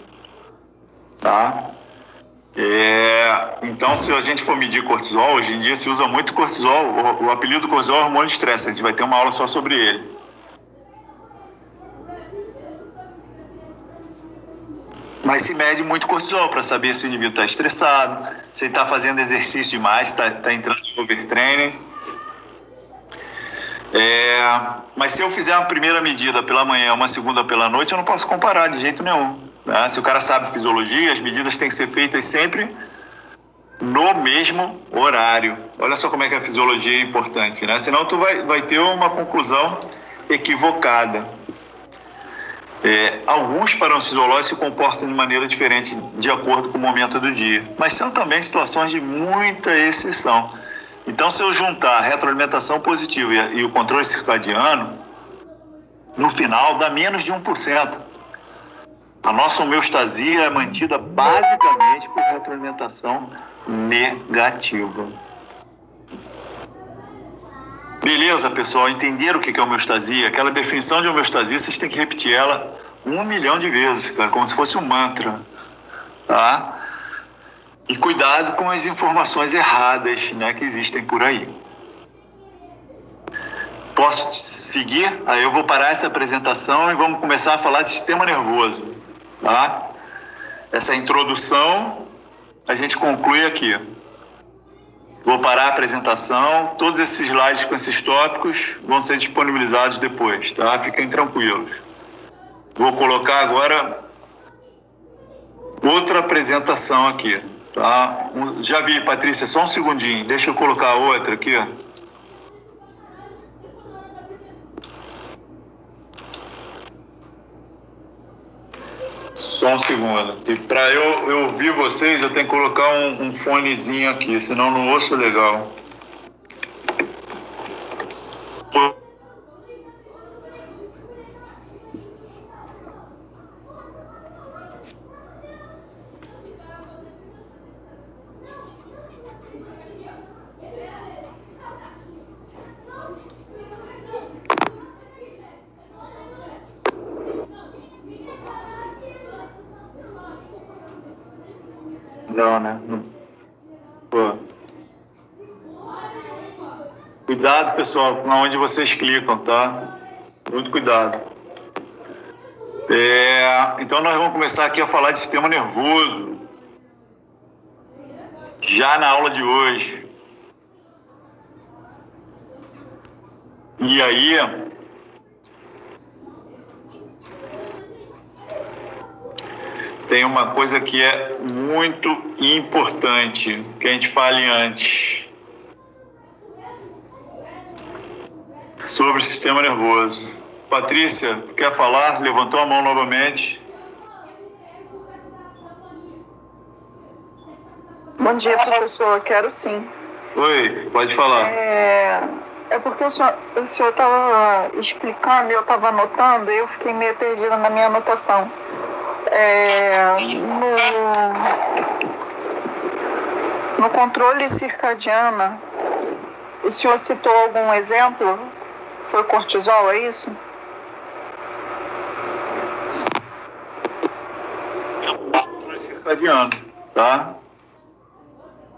Tá? Então, se a gente for medir cortisol, hoje em dia se usa muito cortisol. O apelido do cortisol é hormônio de estresse. A gente vai ter uma aula só sobre ele. Mas se mede muito cortisol para saber se o indivíduo está estressado, se ele está fazendo exercício demais, está entrando em overtraining. Mas se eu fizer uma primeira medida pela manhã, uma segunda pela noite, eu não posso comparar de jeito nenhum. Né? Se o cara sabe fisiologia, as medidas têm que ser feitas sempre no mesmo horário. Olha só como é que a fisiologia é importante, né? Senão tu vai ter uma conclusão equivocada. Alguns parâmetros fisiológicos se comportam de maneira diferente de acordo com o momento do dia, mas são também situações de muita exceção. Então, se eu juntar a retroalimentação positiva e o controle circadiano, no final dá menos de 1%. A nossa homeostasia é mantida basicamente por retroalimentação negativa. Beleza, pessoal? Entenderam o que é homeostasia? Aquela definição de homeostasia, vocês têm que repetir ela 1 milhão de vezes, cara, como se fosse um mantra. Tá? E cuidado com as informações erradas, né, que existem por aí. Posso seguir? Aí eu vou parar essa apresentação e vamos começar a falar de sistema nervoso. Tá? Essa introdução a gente conclui aqui. Vou parar a apresentação. Todos esses slides com esses tópicos vão ser disponibilizados depois, tá? Fiquem tranquilos. Vou colocar agora outra apresentação aqui, tá? Já vi, Patrícia, só um segundinho. Deixa eu colocar outra aqui. Só um segundo. E para eu ouvir vocês, eu tenho que colocar um fonezinho aqui, senão não ouço legal. Não, né? Pô. Cuidado, pessoal, onde vocês clicam, tá? Muito cuidado. Então nós vamos começar aqui a falar de sistema nervoso. Já na aula de hoje. E aí, tem uma coisa que é muito importante que a gente fale antes sobre o sistema nervoso. Patrícia, quer falar? Levantou a mão novamente. Bom dia, professor. Quero sim. Oi, pode falar. É porque o senhor estava explicando e eu estava anotando e eu fiquei meio perdida na minha anotação. No controle circadiano, o senhor citou algum exemplo? Foi cortisol, é isso? Circadiano, tá?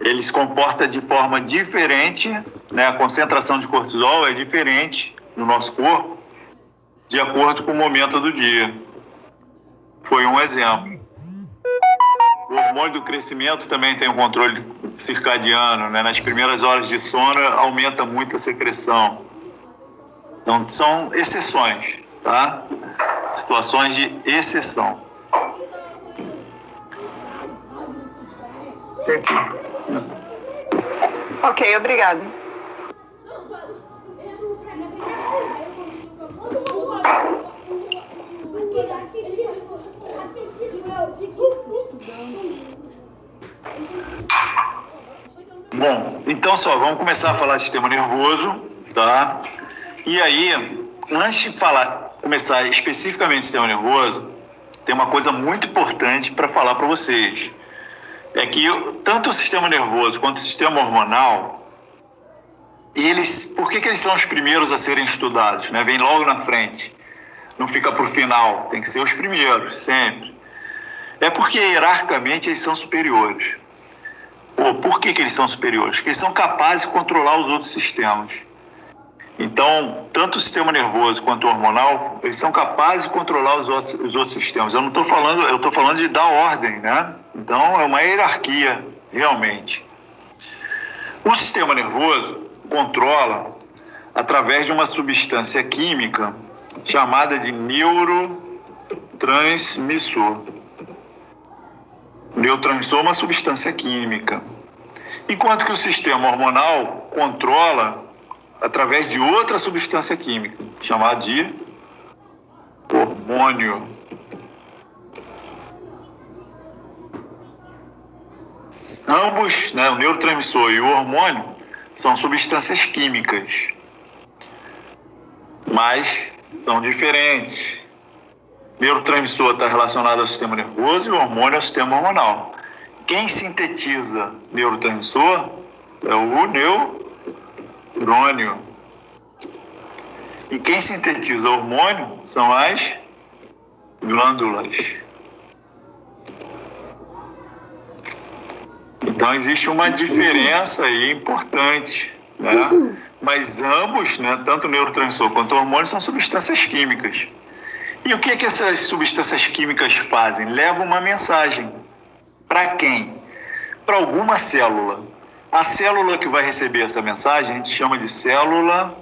Ele se comporta de forma diferente, né? A concentração de cortisol é diferente no nosso corpo, de acordo com o momento do dia. Foi um exemplo. O hormônio do crescimento também tem um controle circadiano, né? Nas primeiras horas de sono aumenta muito a secreção. Então, são exceções, tá? Situações de exceção. Ok, obrigada. Bom, então vamos começar a falar de sistema nervoso, tá? E aí, antes de começar especificamente do sistema nervoso, tem uma coisa muito importante para falar para vocês. É que tanto o sistema nervoso quanto o sistema hormonal, por que eles são os primeiros a serem estudados, né? Vem logo na frente, não fica para o final, tem que ser os primeiros, sempre. É porque hierarquicamente eles são superiores. Por que eles são superiores? Porque eles são capazes de controlar os outros sistemas. Então, tanto o sistema nervoso quanto o hormonal, eles são capazes de controlar os outros sistemas. Eu estou falando de dar ordem, né? Então, é uma hierarquia, realmente. O sistema nervoso controla através de uma substância química chamada de neurotransmissor. Neurotransmissor é uma substância química. Enquanto que o sistema hormonal controla através de outra substância química, chamada de hormônio. Ambos, né, o neurotransmissor e o hormônio, são substâncias químicas, mas são diferentes. O neurotransmissor está relacionado ao sistema nervoso e o hormônio ao sistema hormonal. Quem sintetiza neurotransmissor é o neurônio. E quem sintetiza hormônio são as glândulas. Então existe uma diferença aí importante, né? Mas ambos, né, tanto o neurotransmissor quanto o hormônio, são substâncias químicas. E o que essas substâncias químicas fazem? Levam uma mensagem. Para quem? Para alguma célula. A célula que vai receber essa mensagem a gente chama de célula-alvo.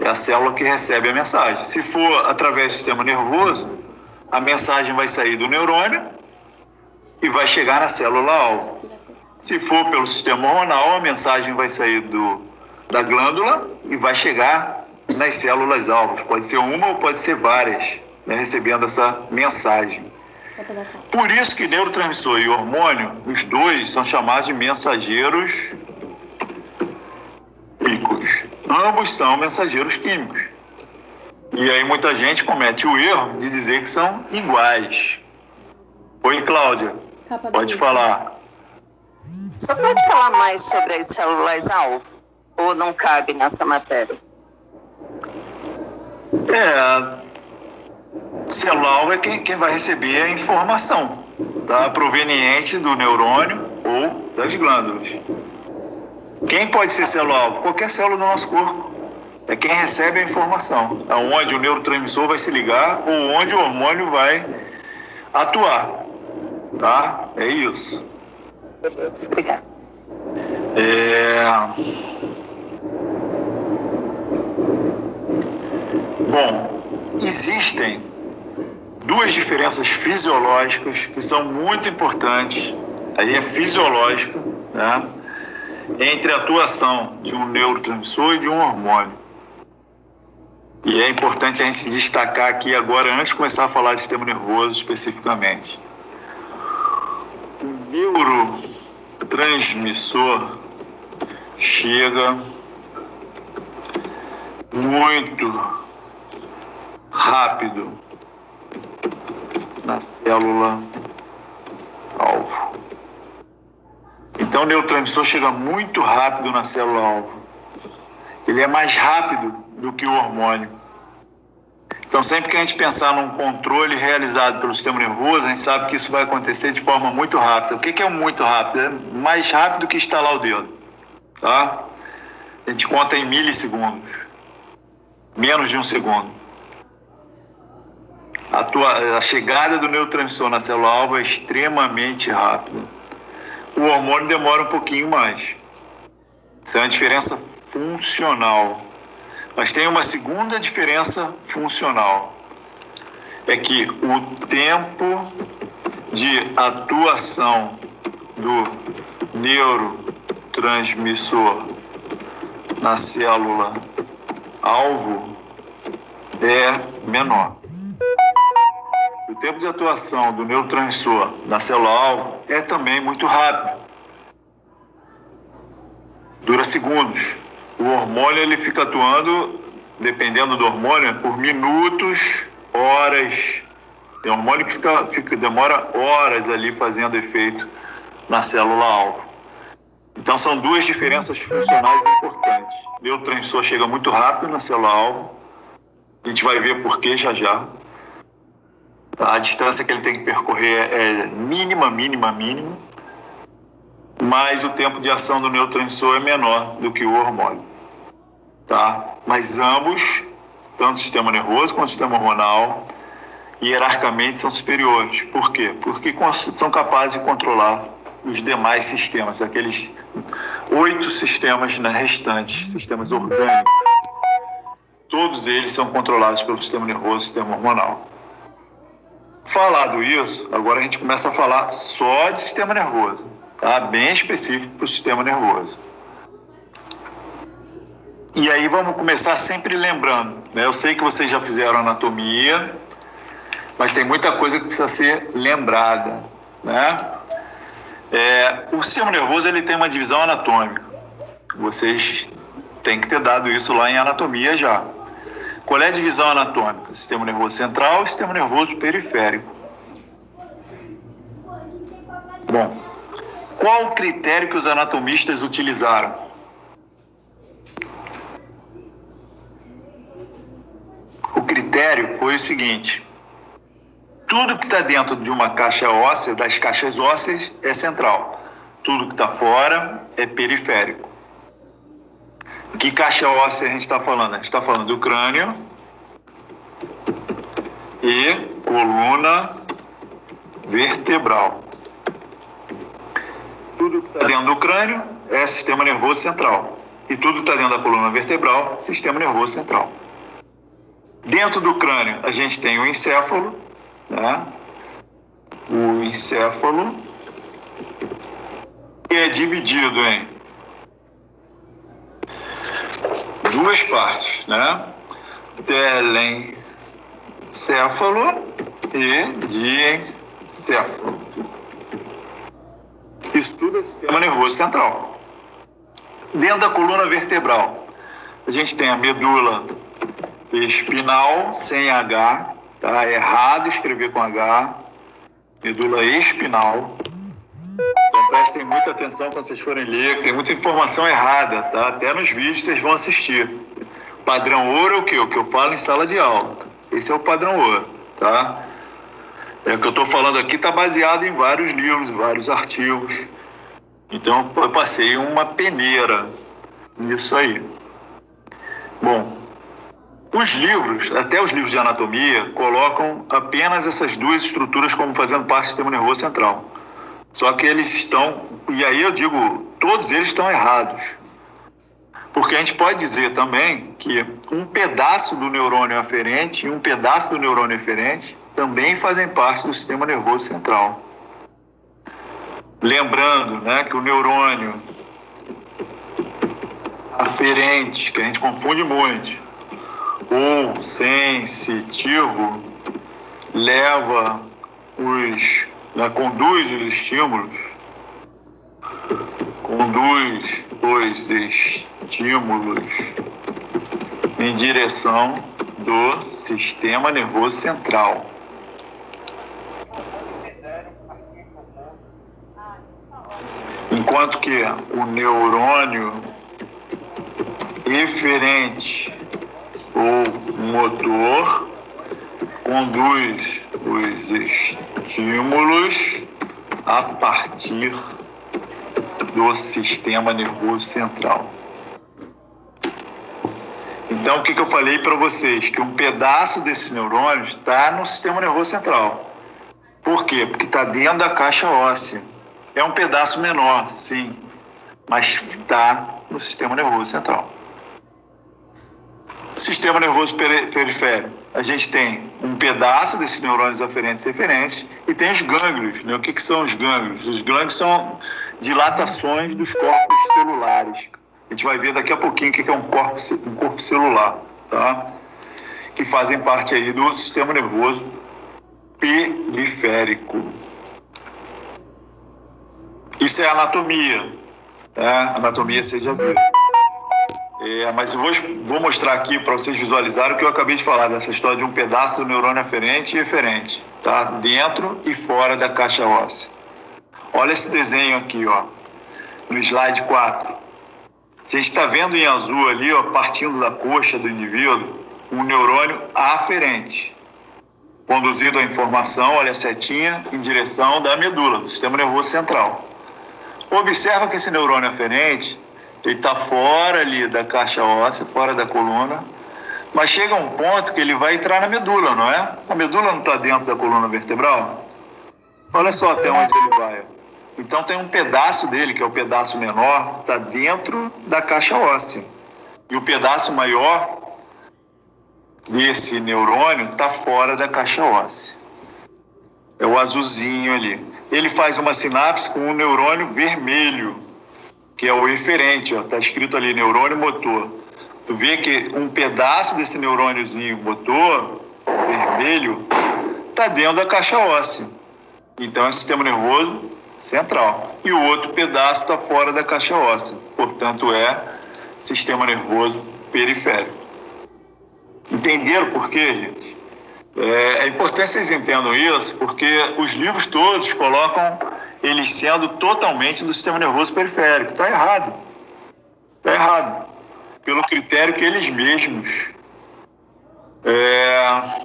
É a célula que recebe a mensagem. Se for através do sistema nervoso, a mensagem vai sair do neurônio e vai chegar na célula-alvo. Se for pelo sistema hormonal, a mensagem vai sair da glândula e vai chegar nas células-alvo. Pode ser uma ou pode ser várias, né, recebendo essa mensagem. Por isso que neurotransmissor e hormônio, os dois são chamados de mensageiros químicos. Ambos são mensageiros químicos. E aí muita gente comete o erro de dizer que são iguais. Oi, Cláudia, pode falar. Você pode falar mais sobre as células-alvo? Ou não cabe nessa matéria? Célula-alvo é quem vai receber a informação, tá? Proveniente do neurônio ou das glândulas. Quem pode ser célula-alvo? Qualquer célula do nosso corpo. É quem recebe a informação. Aonde o neurotransmissor vai se ligar ou onde o hormônio vai atuar. Tá? É isso. Obrigada. Bom, existem duas diferenças fisiológicas que são muito importantes, aí é fisiológico, né, entre a atuação de um neurotransmissor e de um hormônio. E é importante a gente destacar aqui agora, antes de começar a falar de sistema nervoso especificamente. O neurotransmissor chega muito rápido na célula alvo. Então o neurotransmissor chega muito rápido na célula alvo. Ele é mais rápido do que o hormônio. Então sempre que a gente pensar num controle realizado pelo sistema nervoso, a gente sabe que isso vai acontecer de forma muito rápida. O que é muito rápido? É mais rápido que estalar o dedo. Tá? A gente conta em milissegundos. Menos de um segundo. A chegada do neurotransmissor na célula alvo é extremamente rápida. O hormônio demora um pouquinho mais. Isso é uma diferença funcional. Mas tem uma segunda diferença funcional. É que o tempo de atuação do neurotransmissor na célula alvo é menor. O tempo de atuação do neurotransmissor na célula alvo é também muito rápido. Dura segundos. O hormônio ele fica atuando, dependendo do hormônio, por minutos, horas. Tem hormônio que demora horas ali fazendo efeito na célula alvo. Então são duas diferenças funcionais importantes. O neurotransmissor chega muito rápido na célula alvo. A gente vai ver por que já já. A distância que ele tem que percorrer é mínima. Mas o tempo de ação do neurotransmissor é menor do que o hormônio. Tá? Mas ambos, tanto o sistema nervoso quanto o sistema hormonal, hierarquicamente são superiores. Por quê? Porque são capazes de controlar os demais sistemas, aqueles 8 sistemas restantes, sistemas orgânicos. Todos eles são controlados pelo sistema nervoso e sistema hormonal. Falado isso, agora a gente começa a falar só de sistema nervoso, tá? Bem específico para o sistema nervoso. E aí vamos começar sempre lembrando, né? Eu sei que vocês já fizeram anatomia, mas tem muita coisa que precisa ser lembrada, né? O sistema nervoso ele tem uma divisão anatômica. Vocês têm que ter dado isso lá em anatomia já. Qual é a divisão anatômica? Sistema nervoso central e sistema nervoso periférico. Bom, qual o critério que os anatomistas utilizaram? O critério foi o seguinte: tudo que está dentro de uma caixa óssea, das caixas ósseas, é central. Tudo que está fora é periférico. Que caixa óssea a gente está falando? A gente está falando do crânio e coluna vertebral. Tudo que está dentro do crânio é sistema nervoso central. E tudo que está dentro da coluna vertebral, sistema nervoso central. Dentro do crânio, a gente tem o encéfalo, né? O encéfalo é dividido em duas partes, né? Telencéfalo e diencéfalo. Isso tudo é sistema nervoso central. Dentro da coluna vertebral, a gente tem a medula espinal, sem H, tá? É errado escrever com H. Medula espinal. Então prestem muita atenção quando vocês forem ler, tem muita informação errada, tá? Até nos vídeos vocês vão assistir. Padrão ouro é o quê? O que eu falo em sala de aula. Esse é o padrão ouro, tá? O que eu estou falando aqui está baseado em vários livros, vários artigos. Então eu passei uma peneira nisso aí. Bom, os livros, até os livros de anatomia, colocam apenas essas duas estruturas como fazendo parte do sistema nervoso central. Só que eles estão, e aí eu digo, todos eles estão errados. Porque a gente pode dizer também que um pedaço do neurônio aferente e um pedaço do neurônio eferente também fazem parte do sistema nervoso central. Lembrando, né, que o neurônio aferente, que a gente confunde muito, ou sensitivo, conduz os estímulos em direção do sistema nervoso central. Enquanto que o neurônio eferente ou motor conduz os estímulos a partir do sistema nervoso central. Então, o que eu falei para vocês? Que um pedaço desses neurônios está no sistema nervoso central. Por quê? Porque está dentro da caixa óssea. É um pedaço menor, sim, mas está no sistema nervoso central. Sistema nervoso periférico. A gente tem um pedaço desses neurônios aferentes e eferentes e tem os gânglios. Né? O que são os gânglios? Os gânglios são dilatações dos corpos celulares. A gente vai ver daqui a pouquinho o que é um corpo celular, tá? Que fazem parte aí do sistema nervoso periférico. Isso é anatomia, né? Anatomia você já viu. Mas eu vou mostrar aqui para vocês visualizarem o que eu acabei de falar, dessa história de um pedaço do neurônio aferente e eferente, tá? Dentro e fora da caixa óssea. Olha esse desenho aqui, ó, no slide 4. A gente está vendo em azul ali, ó, partindo da coxa do indivíduo, um neurônio aferente, conduzindo a informação, olha a setinha, em direção da medula, do sistema nervoso central. Observa que esse neurônio aferente, ele está fora ali da caixa óssea, fora da coluna, mas chega um ponto que ele vai entrar na medula, não é? A medula não está dentro da coluna vertebral? Olha só até onde ele vai. Então tem um pedaço dele, que é o pedaço menor, está dentro da caixa óssea. E o pedaço maior desse neurônio está fora da caixa óssea. É o azulzinho ali. Ele faz uma sinapse com um neurônio vermelho, que é o eferente, está escrito ali, neurônio motor. Tu vê que um pedaço desse neurôniozinho motor, vermelho, está dentro da caixa óssea. Então é sistema nervoso central. E o outro pedaço está fora da caixa óssea. Portanto, é sistema nervoso periférico. Entenderam por quê, gente? É importante vocês entendam isso, porque os livros todos colocam eles sendo totalmente do sistema nervoso periférico. Está errado. Está errado. Pelo critério que eles mesmos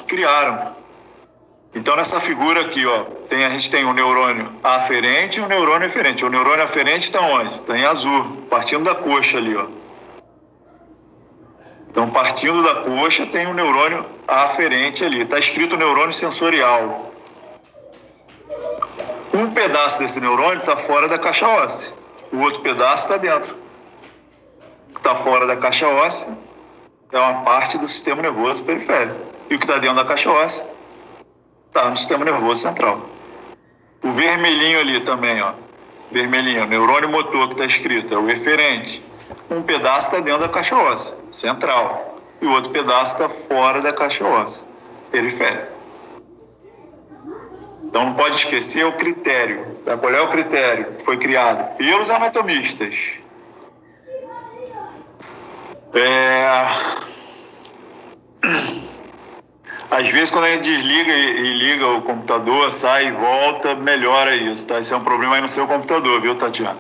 criaram. Então, nessa figura aqui, ó, a gente tem um neurônio aferente e um neurônio eferente. O neurônio aferente está onde? Está em azul, partindo da coxa ali, ó. Então, partindo da coxa, tem um neurônio aferente ali. Está escrito neurônio sensorial. Um pedaço desse neurônio está fora da caixa óssea. O outro pedaço está dentro. O que está fora da caixa óssea é uma parte do sistema nervoso periférico. E o que está dentro da caixa óssea está no sistema nervoso central. O vermelhinho ali também, ó. Vermelhinho, neurônio motor que está escrito, é o eferente. Um pedaço está dentro da caixa óssea central. E o outro pedaço está fora da caixa óssea periférica. Então não pode esquecer o critério. Qual é o critério que foi criado pelos anatomistas? Às vezes quando a gente desliga e liga o computador, sai e volta, melhora isso, tá? Isso é um problema aí no seu computador, viu, Tatiana?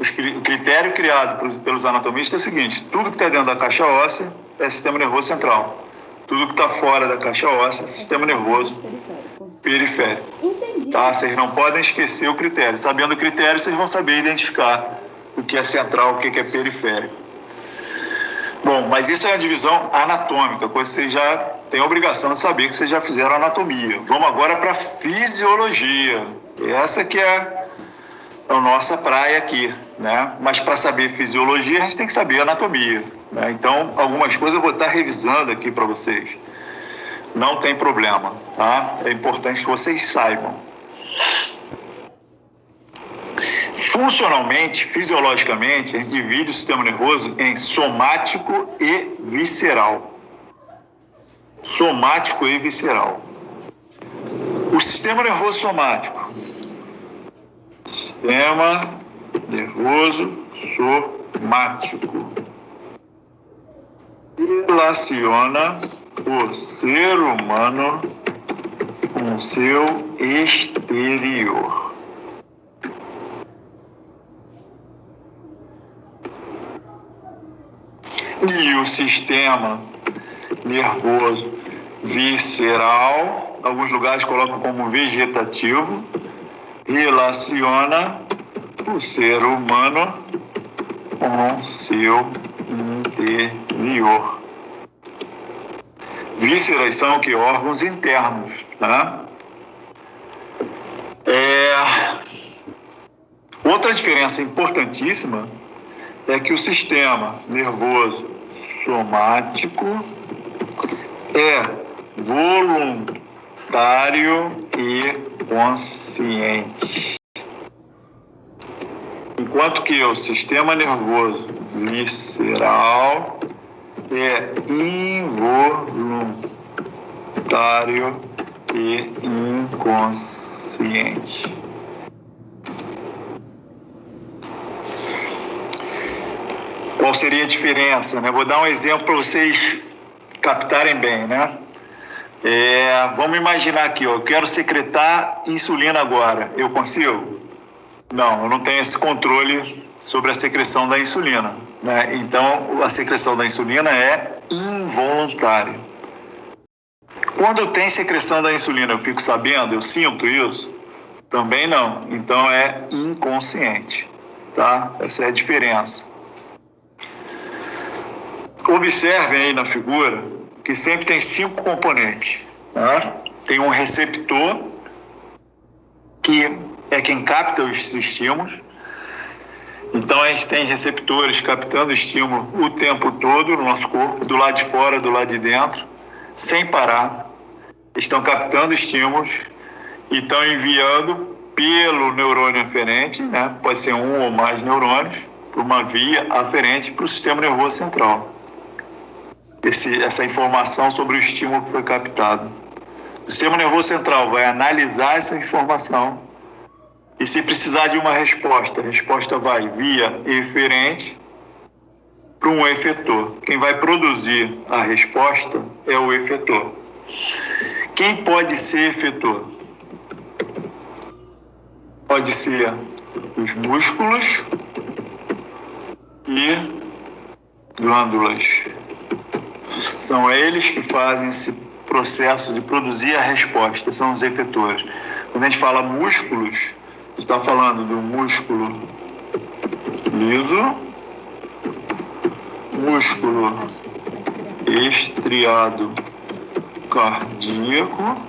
O critério criado pelos anatomistas é o seguinte: tudo que está dentro da caixa óssea é sistema nervoso central. Tudo que está fora da caixa óssea é sistema nervoso periférico. Tá? Vocês não podem esquecer o critério. Sabendo o critério, vocês vão saber identificar o que é central, o que é periférico. Bom, mas isso é uma divisão anatômica, coisa que vocês já têm a obrigação de saber, que vocês já fizeram anatomia. Vamos agora para a fisiologia. Essa que é a nossa praia aqui, né? Mas para saber fisiologia, a gente tem que saber anatomia, né? Então, algumas coisas eu vou estar revisando aqui para vocês. Não tem problema, tá? É importante que vocês saibam. Funcionalmente, fisiologicamente, a gente divide o sistema nervoso em somático e visceral. Somático e visceral. O sistema nervoso somático. Sistema nervoso somático relaciona o ser humano com seu exterior. E o sistema nervoso visceral, alguns lugares colocam como vegetativo, relaciona o ser humano com seu interior. Vísceras são o que? Órgãos internos, tá? Outra diferença importantíssima é que o sistema nervoso somático é voluntário e consciente, enquanto que o sistema nervoso visceral é involuntário e inconsciente. Qual seria a diferença, né? Vou dar um exemplo para vocês captarem bem, né? Vamos imaginar aqui, ó, eu quero secretar insulina agora. Eu consigo? Não, eu não tenho esse controle sobre a secreção da insulina, né? Então, a secreção da insulina é involuntária. Quando tem secreção da insulina, eu fico sabendo, eu sinto isso? Também não. Então, é inconsciente, tá? Essa é a diferença. Observem aí na figura que sempre tem 5 componentes, tá? Tem um receptor, que é quem capta os estímulos. Então, a gente tem receptores captando estímulo o tempo todo no nosso corpo, do lado de fora, do lado de dentro, sem parar. Estão captando estímulos e estão enviando pelo neurônio aferente, né? Pode ser um ou mais neurônios, por uma via aferente para o sistema nervoso central. Essa informação sobre o estímulo que foi captado. O sistema nervoso central vai analisar essa informação e, se precisar de uma resposta, a resposta vai via eferente para um efetor. Quem vai produzir a resposta é o efetor. Quem pode ser efetor? Pode ser os músculos e glândulas. São eles que fazem esse processo de produzir a resposta, são os efetores. Quando a gente fala músculos, a gente está falando do músculo liso, músculo estriado cardíaco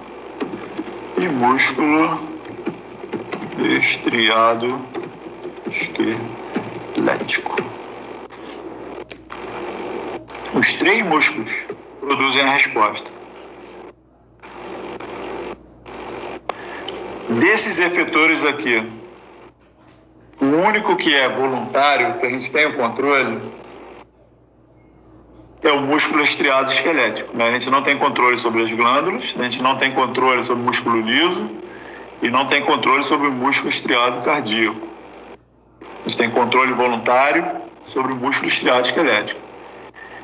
e músculo estriado esquelético. Os 3 músculos produzem a resposta. Desses efetores aqui, o único que é voluntário, que a gente tem o controle, é o músculo estriado esquelético, né? A gente não tem controle sobre as glândulas, a gente não tem controle sobre o músculo liso e não tem controle sobre o músculo estriado cardíaco. A gente tem controle voluntário sobre o músculo estriado esquelético.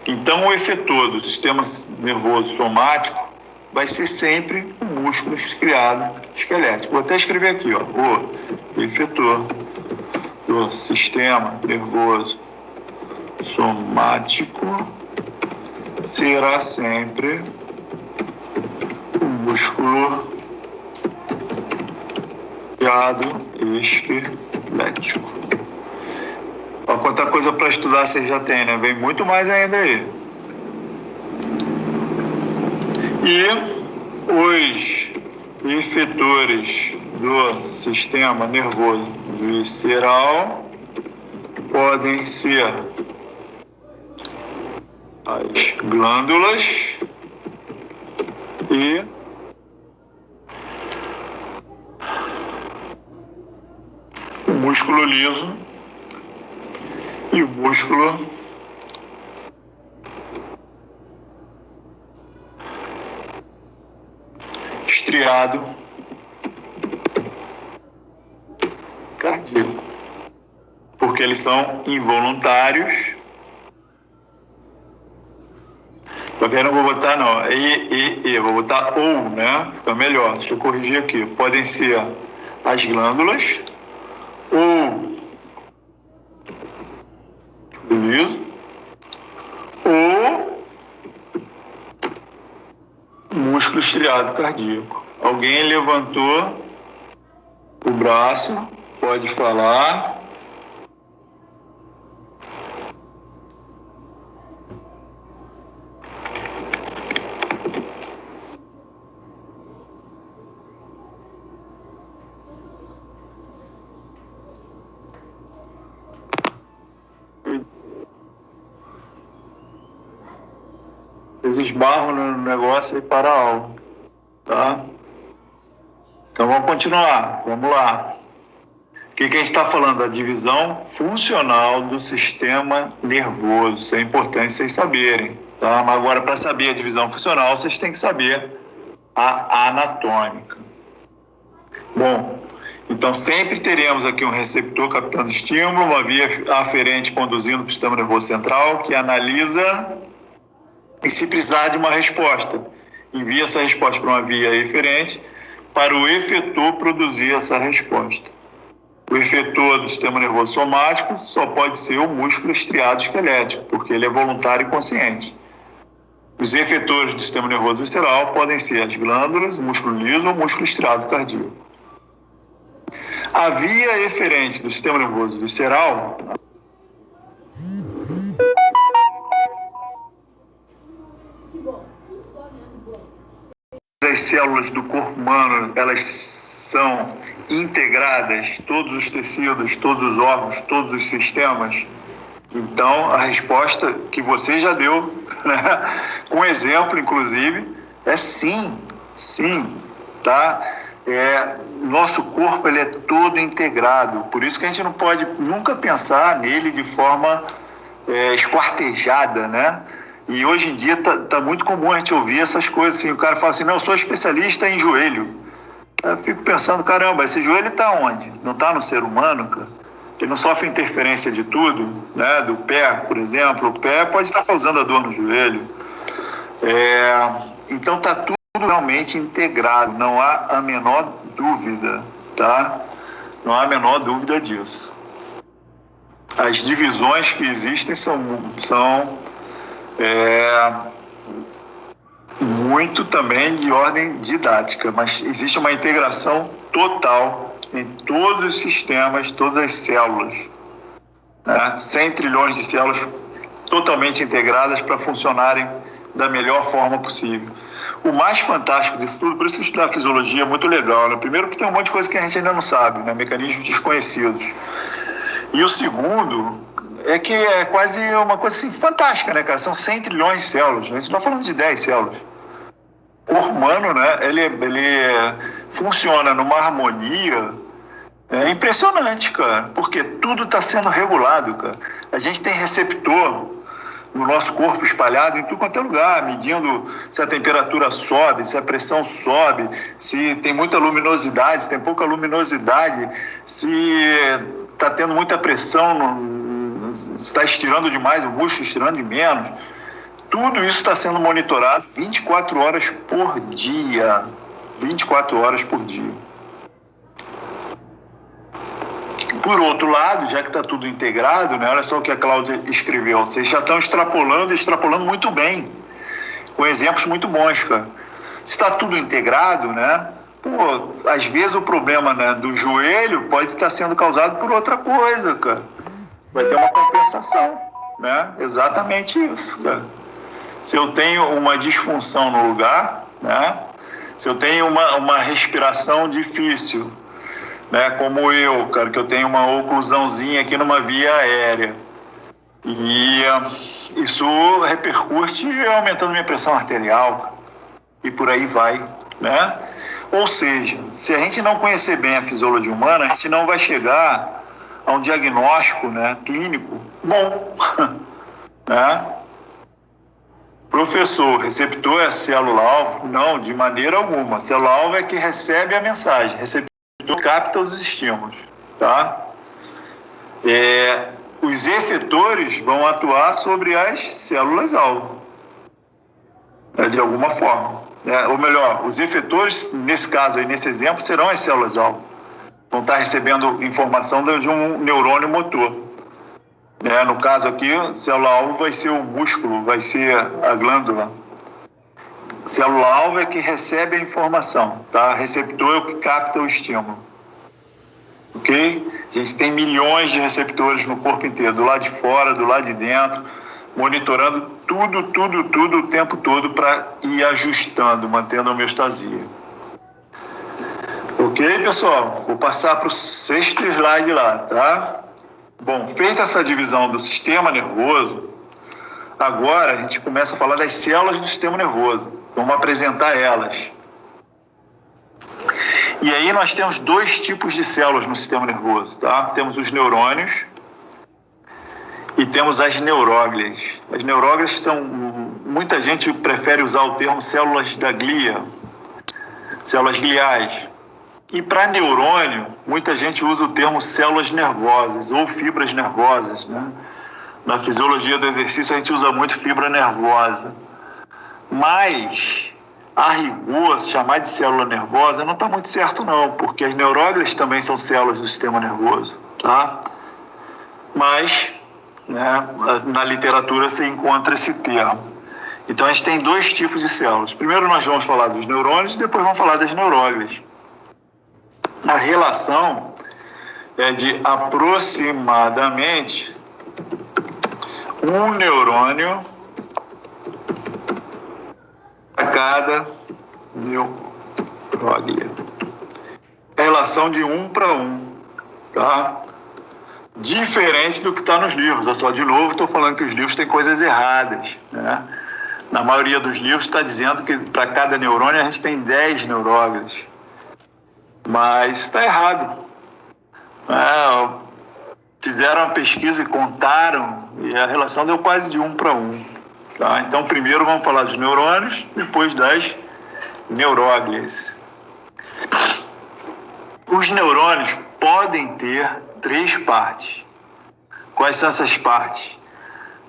Então, o efetor do sistema nervoso somático vai ser sempre o músculo estriado esquelético. Vou até escrever aqui, ó, o efetor do sistema nervoso somático será sempre o músculo estriado esquelético. Olha quanta coisa para estudar você já tem, né? Vem muito mais ainda aí. E os efetores do sistema nervoso visceral podem ser as glândulas e o músculo liso e o músculo estriado cardíaco, porque eles são involuntários. Porque eu não vou botar não, vou botar ou, né? Fica melhor, deixa eu corrigir aqui. Podem ser as glândulas ou o liso ou músculo estriado cardíaco. Alguém levantou o braço, pode falar. Eles esbarram no negócio e para a aula, tá? Então vamos continuar, vamos lá. O que a gente está falando? A divisão funcional do sistema nervoso. Isso é importante vocês saberem, tá? Mas agora, para saber a divisão funcional, vocês têm que saber a anatômica. Bom, então sempre teremos aqui um receptor captando estímulo, uma via aferente conduzindo para o sistema nervoso central, que analisa e, se precisar de uma resposta, envia essa resposta para uma via eferente para o efetor produzir essa resposta. O efetor do sistema nervoso somático só pode ser o músculo estriado esquelético, porque ele é voluntário e consciente. Os efetores do sistema nervoso visceral podem ser as glândulas, músculo liso ou músculo estriado cardíaco. A via eferente do sistema nervoso visceral as células do corpo humano, elas são integradas, todos os tecidos, todos os órgãos, todos os sistemas. Então, a resposta que você já deu, né, com exemplo, inclusive, é sim, tá? Nosso corpo, ele é todo integrado, por isso que a gente não pode nunca pensar nele de forma esquartejada, né? E hoje em dia tá muito comum a gente ouvir essas coisas assim, o cara fala assim, não, eu sou especialista em joelho. Eu fico pensando, caramba, esse joelho está onde? Não está no ser humano, cara? Ele não sofre interferência de tudo, né? Do pé, por exemplo. O pé pode estar causando a dor no joelho. Então está tudo realmente integrado, não há a menor dúvida, tá? Não há a menor dúvida disso. As divisões que existem são muito também de ordem didática, mas existe uma integração total em todos os sistemas, todas as células, né? 100 trilhões de células totalmente integradas para funcionarem da melhor forma possível. O mais fantástico disso tudo, por isso que estudar fisiologia é muito legal, né? Primeiro que tem um monte de coisa que a gente ainda não sabe, né? Mecanismos desconhecidos. E o segundo é que é quase uma coisa assim fantástica, né, cara? São 100 trilhões de células, né? A gente não está falando de 10 células. O corpo humano, né, ele funciona numa harmonia impressionante, cara, porque tudo está sendo regulado, cara. A gente tem receptor no nosso corpo espalhado em tudo quanto é lugar, medindo se a temperatura sobe, se a pressão sobe, se tem muita luminosidade, se tem pouca luminosidade, se está tendo muita pressão, se está estirando demais o músculo, estirando de menos. Tudo isso está sendo monitorado 24 horas por dia. 24 horas por dia. Por outro lado, já que está tudo integrado, né, olha só o que a Cláudia escreveu. Vocês já estão extrapolando muito bem, com exemplos muito bons, cara. Se está tudo integrado, né, às vezes o problema, né, do joelho pode estar sendo causado por outra coisa, cara. Vai ter uma compensação, né? Exatamente isso, cara. Se eu tenho uma disfunção no lugar, né? Se eu tenho uma respiração difícil, né? Como eu, cara, que eu tenho uma oclusãozinha aqui numa via aérea. E isso repercute aumentando minha pressão arterial e por aí vai, né? Ou seja, se a gente não conhecer bem a fisiologia humana, a gente não vai chegar a um diagnóstico, né, clínico bom, né? Professor, receptor é célula-alvo? Não, de maneira alguma. Célula-alvo é que recebe a mensagem, receptor capta os estímulos, tá? Os efetores vão atuar sobre as células-alvo, né, de alguma forma. Ou melhor, os efetores, nesse caso aí, nesse exemplo, serão as células-alvo. Vão estar recebendo informação de um neurônio motor. No caso aqui, célula-alvo vai ser o músculo, vai ser a glândula. Célula-alvo é que recebe a informação, tá? Receptor é o que capta o estímulo. Ok? A gente tem milhões de receptores no corpo inteiro, do lado de fora, do lado de dentro, monitorando tudo o tempo todo para ir ajustando, mantendo a homeostasia. Ok, pessoal? Vou passar para o 6º slide lá, tá? Bom, feita essa divisão do sistema nervoso, agora a gente começa a falar das células do sistema nervoso. Vamos apresentar elas. E aí nós temos 2 tipos de células no sistema nervoso, tá? Temos os neurônios e temos as neuróglias. As neuróglias são... Muita gente prefere usar o termo células da glia, células gliais. E para neurônio, muita gente usa o termo células nervosas ou fibras nervosas, né? Na fisiologia do exercício a gente usa muito fibra nervosa. Mas, a rigor, chamar de célula nervosa não está muito certo não, porque as neuróglias também são células do sistema nervoso, tá? Mas, né, na literatura se encontra esse termo. Então a gente tem 2 tipos de células. Primeiro nós vamos falar dos neurônios e depois vamos falar das neuróglias. A relação é de aproximadamente 1 neurônio a cada neuróglia. É a relação de 1 para 1, tá? Diferente do que está nos livros. Eu só, de novo, estou falando que os livros têm coisas erradas, né? Na maioria dos livros está dizendo que para cada neurônio a gente tem 10 neuróglias. Mas está errado. Fizeram uma pesquisa e contaram, e a relação deu quase de 1 para 1. Tá? Então, primeiro vamos falar dos neurônios, depois das neuróglias. Os neurônios podem ter 3 partes. Quais são essas partes?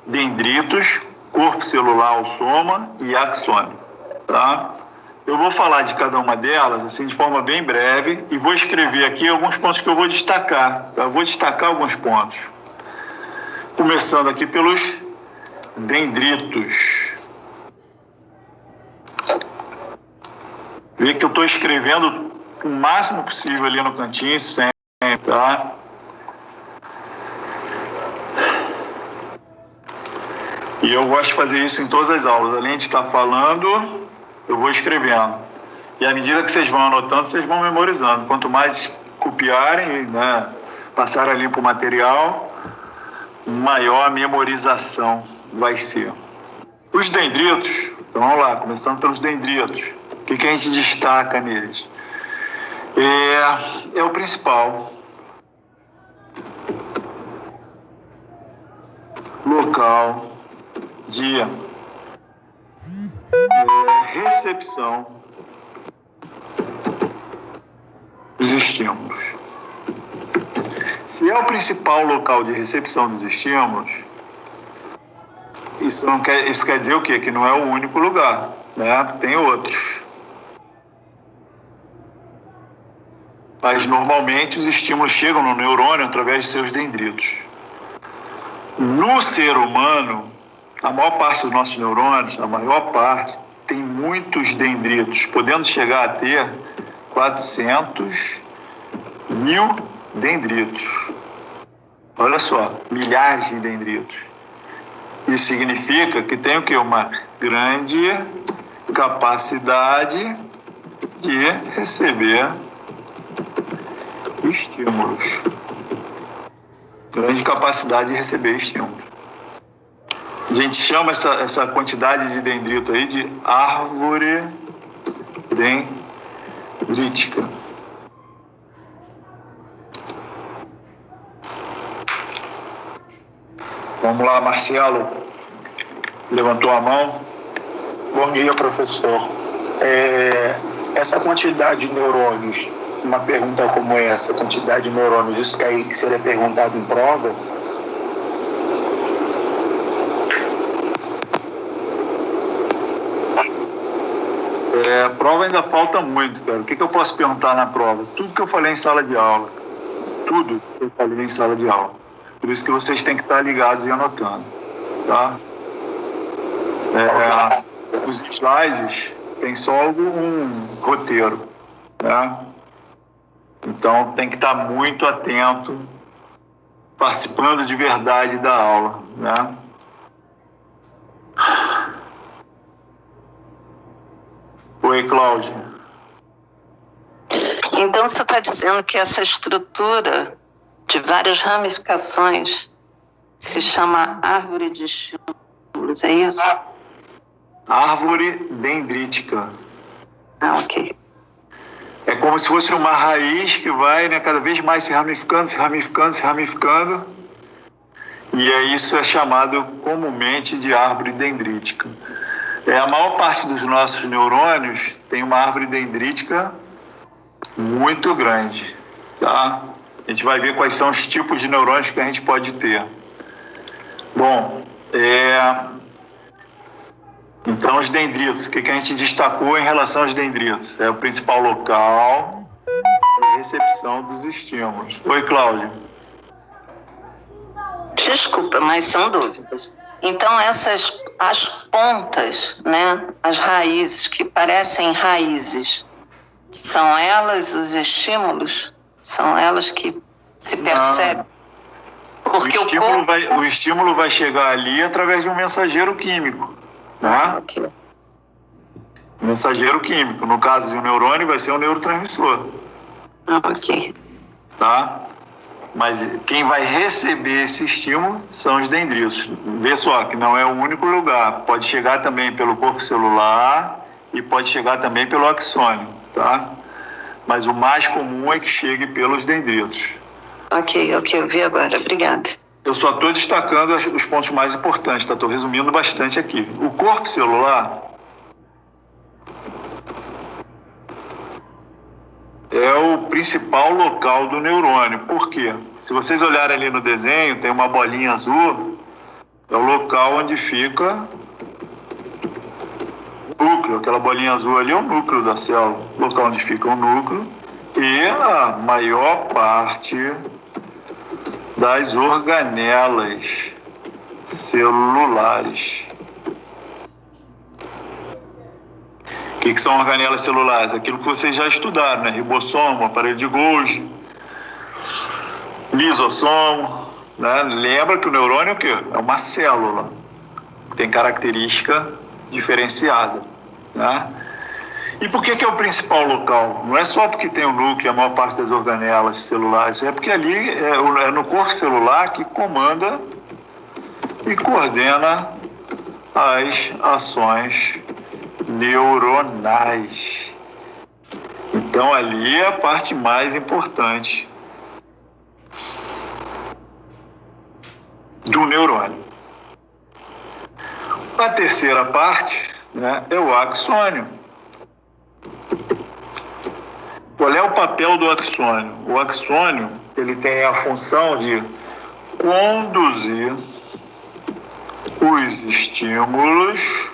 Dendritos, corpo celular ou soma e axônio. Tá? Eu vou falar de cada uma delas, assim, de forma bem breve, e vou escrever aqui alguns pontos que eu vou destacar. Eu vou destacar alguns pontos. Começando aqui pelos dendritos. Vê que eu estou escrevendo o máximo possível ali no cantinho, sempre, tá? E eu gosto de fazer isso em todas as aulas. Além de estar falando, eu vou escrevendo. E à medida que vocês vão anotando, vocês vão memorizando. Quanto mais copiarem, né, passar ali para o material, maior a memorização vai ser. Os dendritos, então vamos lá, começando pelos dendritos. O que a gente destaca neles? É o principal. Local de recepção dos estímulos. Se é o principal local de recepção dos estímulos, isso quer dizer o quê? Que não é o único lugar, né? Tem outros. Mas normalmente os estímulos chegam no neurônio através de seus dendritos. No ser humano, a maior parte dos nossos neurônios, a maior parte, tem muitos dendritos, podendo chegar a ter 400 mil dendritos. Olha só, milhares de dendritos. Isso significa que tem o quê? Uma grande capacidade de receber estímulos. Grande capacidade de receber estímulos. A gente chama essa quantidade de dendrito aí de árvore dendrítica. Vamos lá, Marcelo. Levantou a mão. Bom dia, professor. Essa quantidade de neurônios, uma pergunta como essa, quantidade de neurônios, isso que seria perguntado em prova? Prova ainda falta muito, cara. O que eu posso perguntar na prova? Tudo que eu falei em sala de aula. Tudo que eu falei em sala de aula. Por isso que vocês têm que estar ligados e anotando, tá? Os slides, tem só um roteiro, né? Então tem que estar muito atento, participando de verdade da aula, né? Oi, Cláudia. Então, você está dizendo que essa estrutura de várias ramificações se chama árvore de estímulos, é isso? Árvore dendrítica. Ah, ok. É como se fosse uma raiz que vai, né, cada vez mais se ramificando, se ramificando, se ramificando. E isso é chamado comumente de árvore dendrítica. A maior parte dos nossos neurônios tem uma árvore dendrítica muito grande, tá? A gente vai ver quais são os tipos de neurônios que a gente pode ter. Bom, então os dendritos, o que a gente destacou em relação aos dendritos? É o principal local de recepção dos estímulos. Oi, Cláudia. Desculpa, mas são dúvidas. Então, as pontas, né, as raízes, que parecem raízes, são elas os estímulos? São elas que se percebem? Porque o estímulo vai chegar ali através de um mensageiro químico, né? Okay. Mensageiro químico. No caso de um neurônio, vai ser um neurotransmissor. Ok. Tá? Mas quem vai receber esse estímulo são os dendritos. Vê só que não é o único lugar. Pode chegar também pelo corpo celular e pode chegar também pelo axônio, tá? Mas o mais comum é que chegue pelos dendritos. Ok, eu vi agora. Obrigada. Eu só estou destacando os pontos mais importantes, tá? Estou resumindo bastante aqui. O corpo celular é o principal local do neurônio. Por quê? Se vocês olharem ali no desenho, tem uma bolinha azul, é o local onde fica o núcleo. Aquela bolinha azul ali é o núcleo da célula, o local onde fica o núcleo e a maior parte das organelas celulares. O que são organelas celulares? Aquilo que vocês já estudaram, né? Ribossomo, aparelho de Golgi, lisossomo, né? Lembra que o neurônio é o quê? É uma célula, tem característica diferenciada, né? E por que é o principal local? Não é só porque tem o núcleo, a maior parte das organelas celulares, é porque ali é no corpo celular que comanda e coordena as ações neuronais. Então ali é a parte mais importante do neurônio. A terceira parte, né, é o axônio. Qual é o papel do axônio? O axônio, ele tem a função de conduzir os estímulos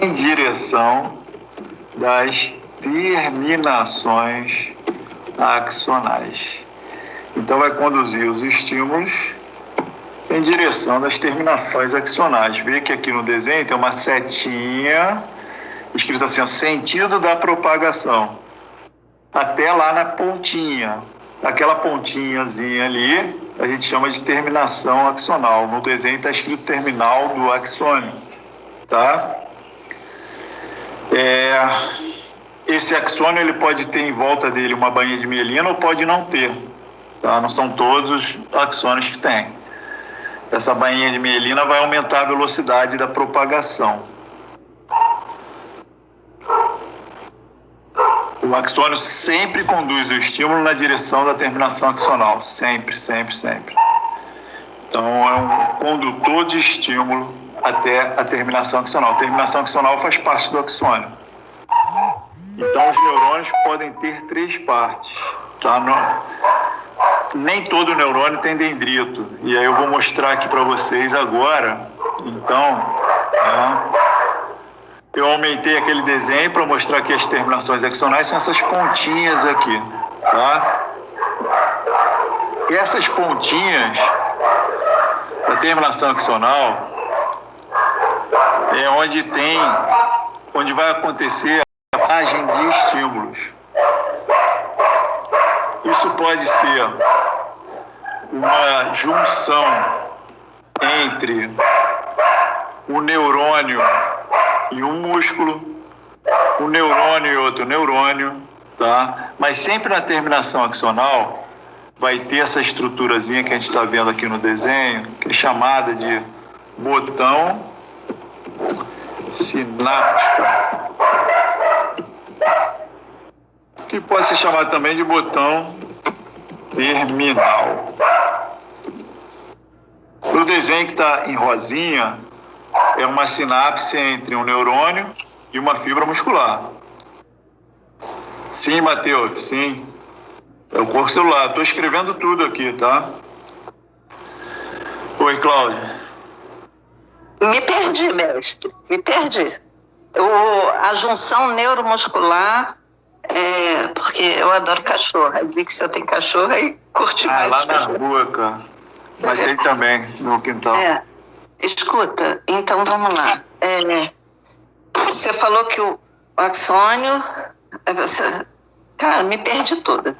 em direção das terminações axonais. Então vai conduzir os estímulos em direção das terminações axonais. Vê que aqui no desenho tem uma setinha escrito assim, ó, sentido da propagação. Até lá na pontinha. Aquela pontinhazinha ali, a gente chama de terminação axonal. No desenho está escrito terminal do axônio, tá? Esse axônio ele pode ter em volta dele uma bainha de mielina ou pode não ter, tá? Não são todos os axônios que tem. Essa bainha de mielina vai aumentar a velocidade da propagação. O axônio sempre conduz o estímulo na direção da terminação axonal. Sempre, sempre, sempre. Então, é um condutor de estímulo até a terminação axonal. A terminação axonal faz parte do axônio. Então, os neurônios podem ter 3 partes. Tá? Nem todo neurônio tem dendrito. E aí eu vou mostrar aqui para vocês agora. Então, eu aumentei aquele desenho para mostrar que as terminações axonais são essas pontinhas aqui, tá? E essas pontinhas da terminação axonal é onde tem onde vai acontecer a passagem de estímulos. Isso pode ser uma junção entre o neurônio e um músculo, um neurônio e outro neurônio, tá? Mas sempre na terminação axonal vai ter essa estruturazinha que a gente está vendo aqui no desenho, que é chamada de botão sináptico, que pode ser chamado também de botão terminal. O desenho que está em rosinha é uma sinapse entre um neurônio e uma fibra muscular. Sim, Matheus, sim. É o corpo celular. Estou escrevendo tudo aqui, tá? Oi, Cláudia. Me perdi, mestre. Me perdi. A junção neuromuscular, porque eu adoro cachorro. Aí vi que você tem cachorro, aí curti mais. Lá na rua, cara. Mas tem também no quintal. Escuta, então vamos lá. Você falou que o axônio... Cara, me perdi toda.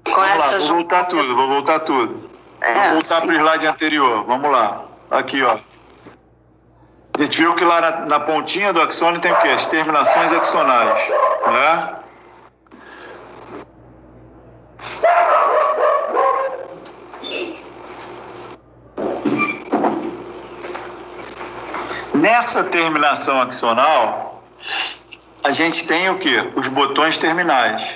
Vou voltar tudo. Vou voltar para o slide anterior. Vamos lá. Aqui, ó. A gente viu que lá na pontinha do axônio tem o quê? As terminações axonais, né? Nessa terminação axonal, a gente tem o quê? Os botões terminais.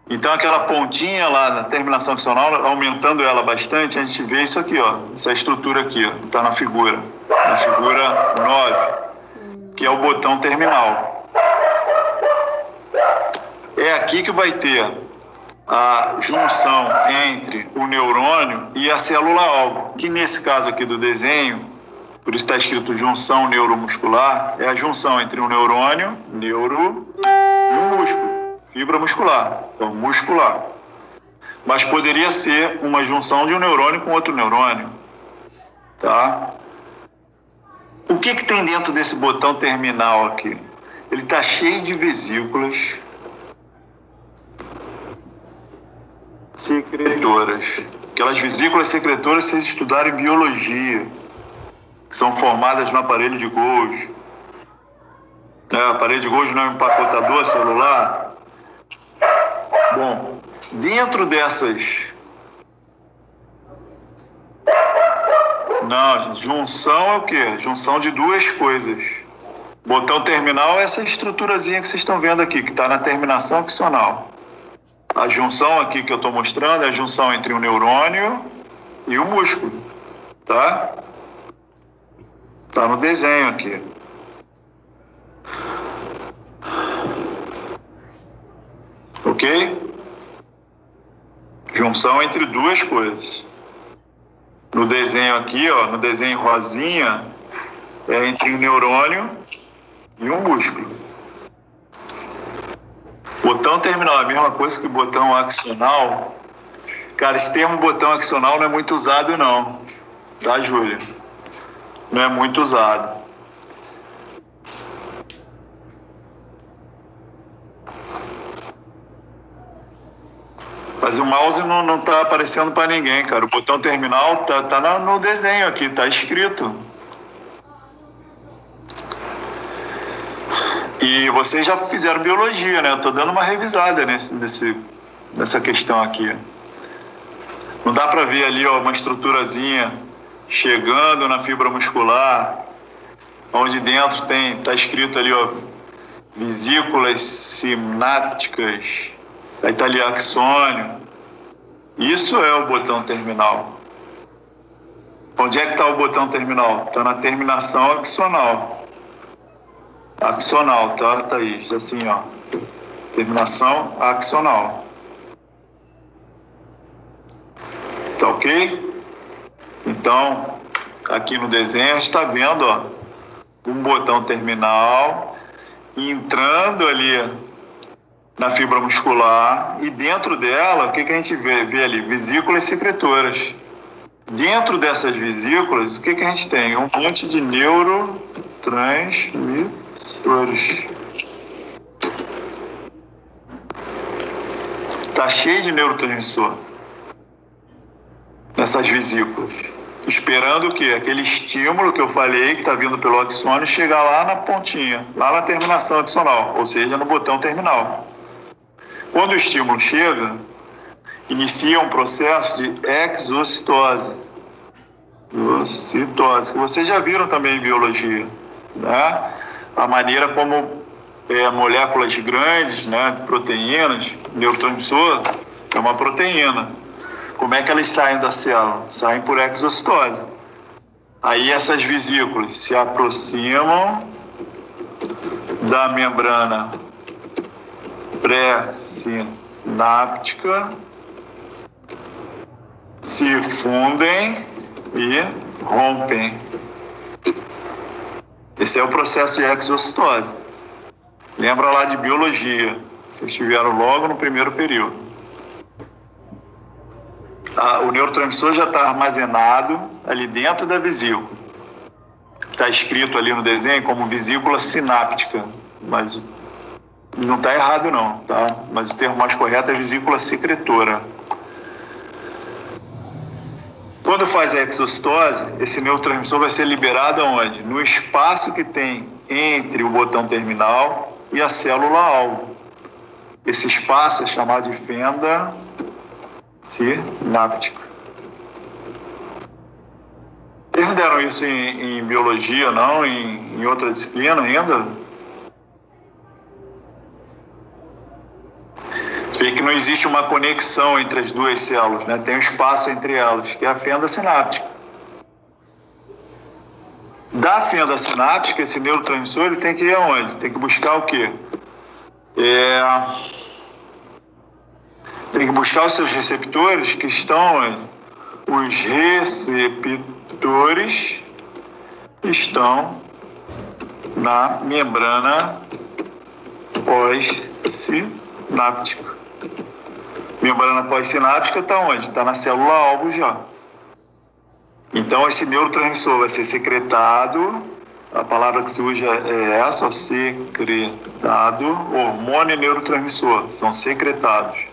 Então, aquela pontinha lá na terminação axonal, aumentando ela bastante, a gente vê isso aqui, ó. Essa estrutura aqui, ó, está na figura 9, que é o botão terminal. É aqui que vai ter a junção entre o neurônio e a célula-alvo, que nesse caso aqui do desenho, por isso está escrito junção neuromuscular, é a junção entre o neurônio, e o músculo, fibra muscular, então muscular. Mas poderia ser uma junção de um neurônio com outro neurônio, tá? O que tem dentro desse botão terminal aqui? Ele está cheio de vesículas secretoras. Aquelas vesículas secretoras, vocês estudaram em biologia, que são formadas no aparelho de Golgi. O aparelho de Golgi não é um empacotador celular? Bom, dentro dessas... Não, gente, junção é o quê? Junção de duas coisas. Botão terminal é essa estruturazinha que vocês estão vendo aqui, que está na terminação axonal. A junção aqui que eu estou mostrando é a junção entre o neurônio e o músculo, tá? Tá no desenho aqui. Ok? Junção entre duas coisas. No desenho aqui, ó, no desenho rosinha, é entre um neurônio e um músculo. Botão terminal é a mesma coisa que botão axonal. Cara, esse termo botão axonal não é muito usado não, tá, Júlia? Não é muito usado. Mas o mouse não tá aparecendo para ninguém, cara. O botão terminal tá no desenho aqui, tá escrito. E vocês já fizeram biologia, né? Eu tô dando uma revisada nessa questão aqui. Não dá para ver ali, ó, uma estruturazinha chegando na fibra muscular, onde dentro tá escrito ali, ó, vesículas sinápticas, aí tá ali axônio. Isso é o botão terminal. Onde é que está o botão terminal? Está na terminação axonal. Axonal, tá? Tá aí, assim, ó. Terminação axonal. Tá ok? Então, aqui no desenho a gente está vendo, ó, um botão terminal entrando ali na fibra muscular, e dentro dela, o que a gente vê ali? Vesículas secretoras. Dentro dessas vesículas, o que a gente tem? Um monte de neurotransmissores. neurotransmissores. Está cheio de neurotransmissor nessas vesículas, esperando o quê? Aquele estímulo que eu falei, que está vindo pelo axônio, chegar lá na pontinha, lá na terminação axonal, ou seja, no botão terminal. Quando o estímulo chega, inicia um processo de exocitose. Ocitose, que vocês já viram também em biologia, né? A maneira como moléculas grandes, né, proteínas, neurotransmissor, é uma proteína. Como é que elas saem da célula? Saem por exocitose. Aí essas vesículas se aproximam da membrana pré-sináptica, se fundem e rompem. Esse é o processo de exocitose. Lembra lá de biologia, vocês estiveram logo no primeiro período. O neurotransmissor já está armazenado ali dentro da vesícula. Está escrito ali no desenho como vesícula sináptica, mas não está errado não, tá? Mas o termo mais correto é vesícula secretora. Quando faz a exocitose, esse neurotransmissor vai ser liberado aonde? No espaço que tem entre o botão terminal e a célula-alvo. Esse espaço é chamado de fenda sináptica. Eles não deram isso em biologia, não? Em outra disciplina ainda? Vê que não existe uma conexão entre as duas células, né? Tem um espaço entre elas, que é a fenda sináptica. Da fenda sináptica, esse neurotransmissor ele tem que ir aonde? Tem que buscar o quê? Tem que buscar os seus receptores que estão onde? Os receptores estão na membrana pós-sináptica. Membrana pós-sináptica está onde? Está na célula-alvo já. Então, esse neurotransmissor vai ser secretado, a palavra que se usa é essa, secretado, hormônio e neurotransmissor, são secretados.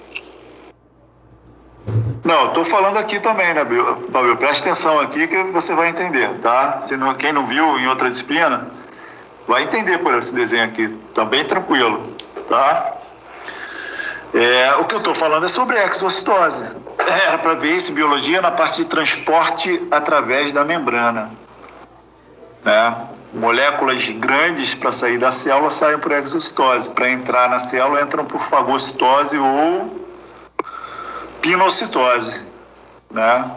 Não, estou falando aqui também, né, Fabio? Preste atenção aqui que você vai entender, tá? Quem não viu em outra disciplina, vai entender por esse desenho aqui, tá bem tranquilo, tá? O que eu estou falando é sobre exocitose. Era para ver isso em biologia na parte de transporte através da membrana, né? Moléculas grandes para sair da célula saem por exocitose. Para entrar na célula entram por fagocitose ou pinocitose, né?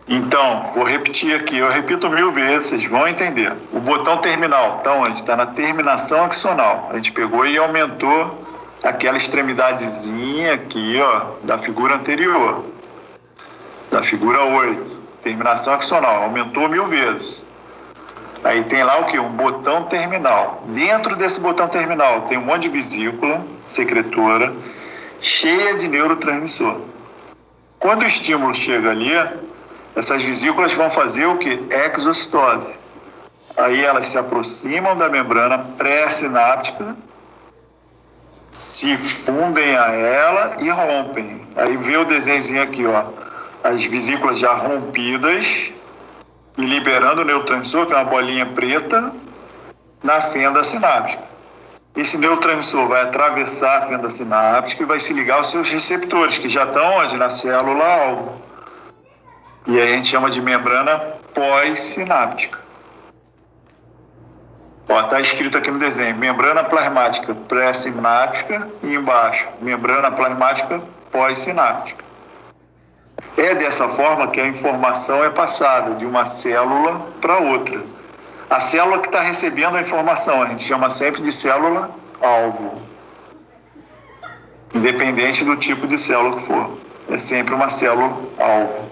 Então, vou repetir aqui, eu repito 1000 vezes, vocês vão entender. O botão terminal está onde? Está na terminação axonal. A gente pegou e aumentou aquela extremidadezinha aqui, ó, da figura anterior, da figura 8, terminação axonal, aumentou 1000 vezes. Aí tem lá o que? Um botão terminal. Dentro desse botão terminal tem um monte de vesícula secretora cheia de neurotransmissor. Quando o estímulo chega ali, essas vesículas vão fazer o que? Exocitose. Aí elas se aproximam da membrana pré-sináptica, se fundem a ela e rompem. Aí vê o desenhozinho aqui, ó, as vesículas já rompidas e liberando o neurotransmissor, que é uma bolinha preta, na fenda sináptica. Esse neurotransmissor vai atravessar a fenda sináptica e vai se ligar aos seus receptores, que já estão onde? Na célula-alvo. E aí a gente chama de membrana pós-sináptica. Está escrito aqui no desenho, membrana plasmática pré-sináptica e embaixo, membrana plasmática pós-sináptica. É dessa forma que a informação é passada de uma célula para outra. A célula que está recebendo a informação, a gente chama sempre de célula-alvo. Independente do tipo de célula que for. É sempre uma célula-alvo.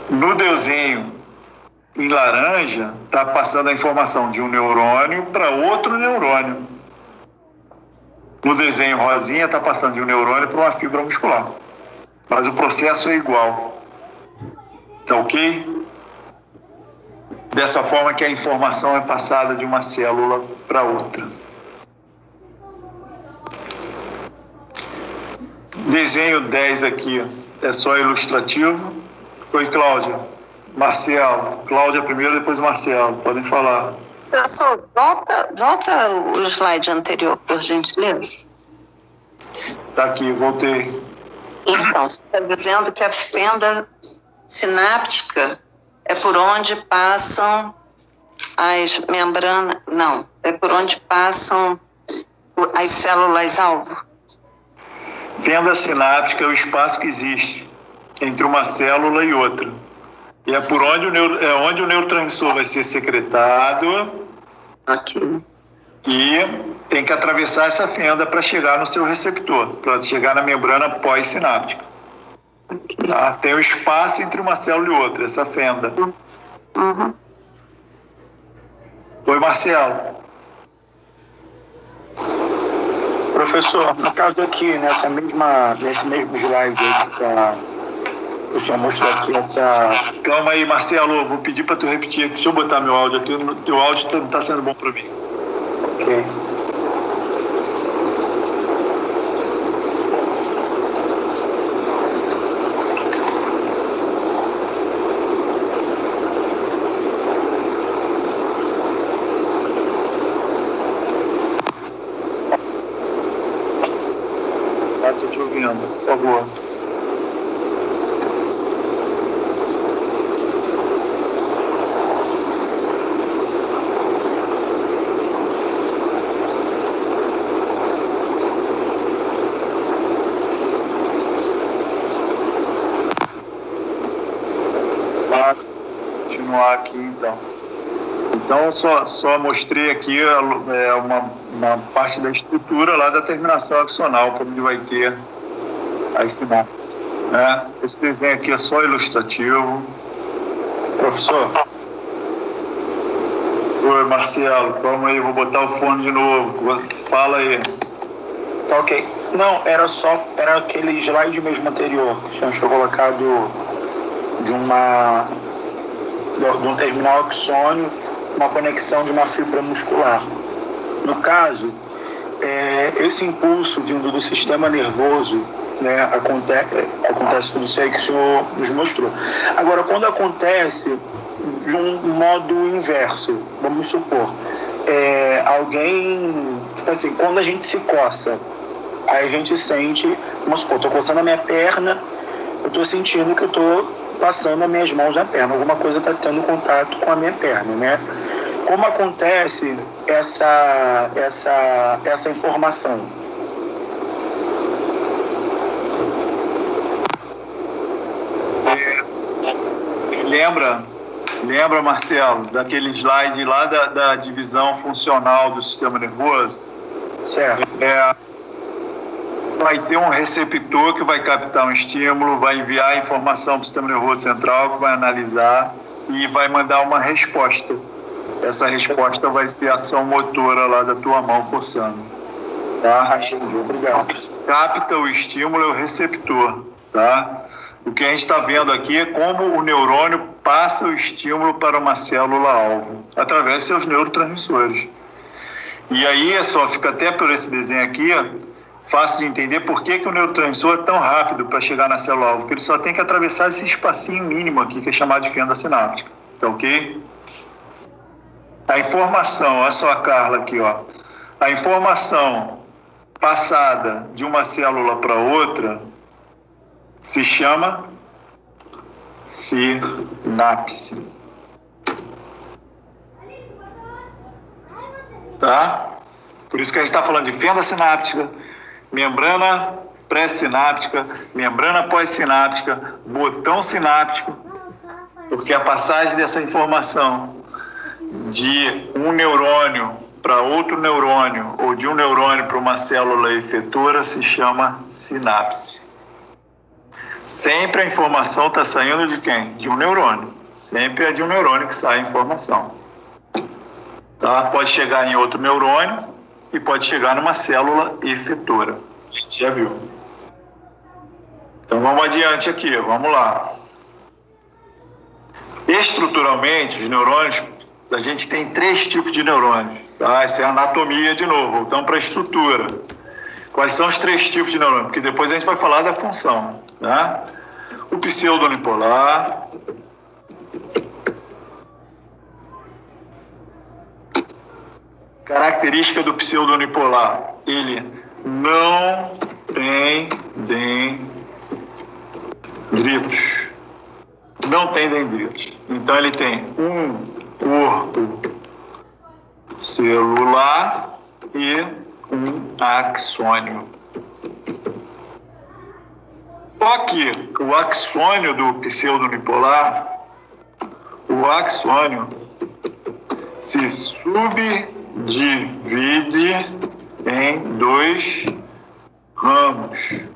No desenho em laranja, está passando a informação de um neurônio para outro neurônio. No desenho rosinha, está passando de um neurônio para uma fibra muscular. Mas o processo é igual. Tá ok? dessa forma que a informação é passada de uma célula para outra. Desenho 10 aqui é só ilustrativo. Oi, Cláudia. Marcelo. Cláudia primeiro, depois Marcelo. Podem falar. Professor, volta o slide anterior, por gentileza. Está aqui, voltei. Então, você está dizendo que a fenda sináptica é por onde passam as membranas... Não, é por onde passam as células-alvo. Fenda sináptica é o espaço que existe entre uma célula e outra. E é por onde onde o neurotransmissor vai ser secretado. Aqui. E tem que atravessar essa fenda para chegar no seu receptor, para chegar na membrana pós-sináptica. Tá? Tem o espaço entre uma célula e outra, essa fenda. Uhum. Oi, Marcelo. Professor, no caso aqui, nesse mesmo slide que o senhor mostrou aqui, essa... Calma aí, Marcelo, vou pedir para tu repetir. Deixa eu botar meu áudio aqui, teu áudio não está sendo bom para mim. Ok. Estou te ouvindo, por favor. Continuar aqui então. Então só mostrei aqui uma parte da estrutura lá da terminação axonal, como ele vai ter as sinapses. Né? Esse desenho aqui é só ilustrativo. Professor? Oi, Marcelo, calma aí, vou botar o fone de novo. Fala aí. Tá ok. Não, era aquele slide mesmo anterior, que o senhor tinha colocado de um terminal axônio, uma conexão de uma fibra muscular. No caso, esse impulso vindo do sistema nervoso, né, acontece tudo isso aí que o senhor nos mostrou. Agora, quando acontece de um modo inverso, vamos supor, alguém, assim, quando a gente se coça, aí a gente sente, vamos supor, estou coçando a minha perna, eu estou sentindo que eu estou passando as minhas mãos na perna, alguma coisa está tendo contato com a minha perna, né? Como acontece essa informação? Lembra, Marcelo, daquele slide lá da divisão funcional do sistema nervoso? Certo. Vai ter um receptor que vai captar um estímulo, vai enviar a informação para o sistema nervoso central, que vai analisar e vai mandar uma resposta. Essa resposta vai ser a ação motora lá da tua mão coçando. Tá? Obrigado. Capta o estímulo é o receptor. Tá? O que a gente está vendo aqui é como o neurônio passa o estímulo para uma célula-alvo, através de seus neurotransmissores. E aí, fica até por esse desenho aqui, fácil de entender por que o neurotransmissor é tão rápido para chegar na célula-alvo, porque ele só tem que atravessar esse espacinho mínimo aqui, que é chamado de fenda sináptica. Tá ok? A informação, olha só a Carla aqui, ó. A informação passada de uma célula para outra se chama sinapse. Tá? Por isso que a gente está falando de fenda sináptica, membrana pré-sináptica, membrana pós-sináptica, botão sináptico, porque a passagem dessa informação de um neurônio para outro neurônio ou de um neurônio para uma célula efetora se chama sinapse. Sempre a informação está saindo de quem? De um neurônio. Sempre é de um neurônio que sai a informação. Tá? Pode chegar em outro neurônio e pode chegar numa célula efetora. A gente já viu. Então vamos adiante aqui, vamos lá. Estruturalmente, os neurônios, a gente tem 3 tipos de neurônios. Tá? Essa é a anatomia de novo, voltamos para a estrutura. Quais são os 3 tipos de neurônio? Porque depois a gente vai falar da função. Tá? O pseudo-unipolar, característica do pseudo-unipolar, ele não tem dendritos. Não tem dendritos. Então ele tem um corpo celular e um axônio. Só que o axônio do pseudo-unipolar, o axônio se subdivide em 2 ramos.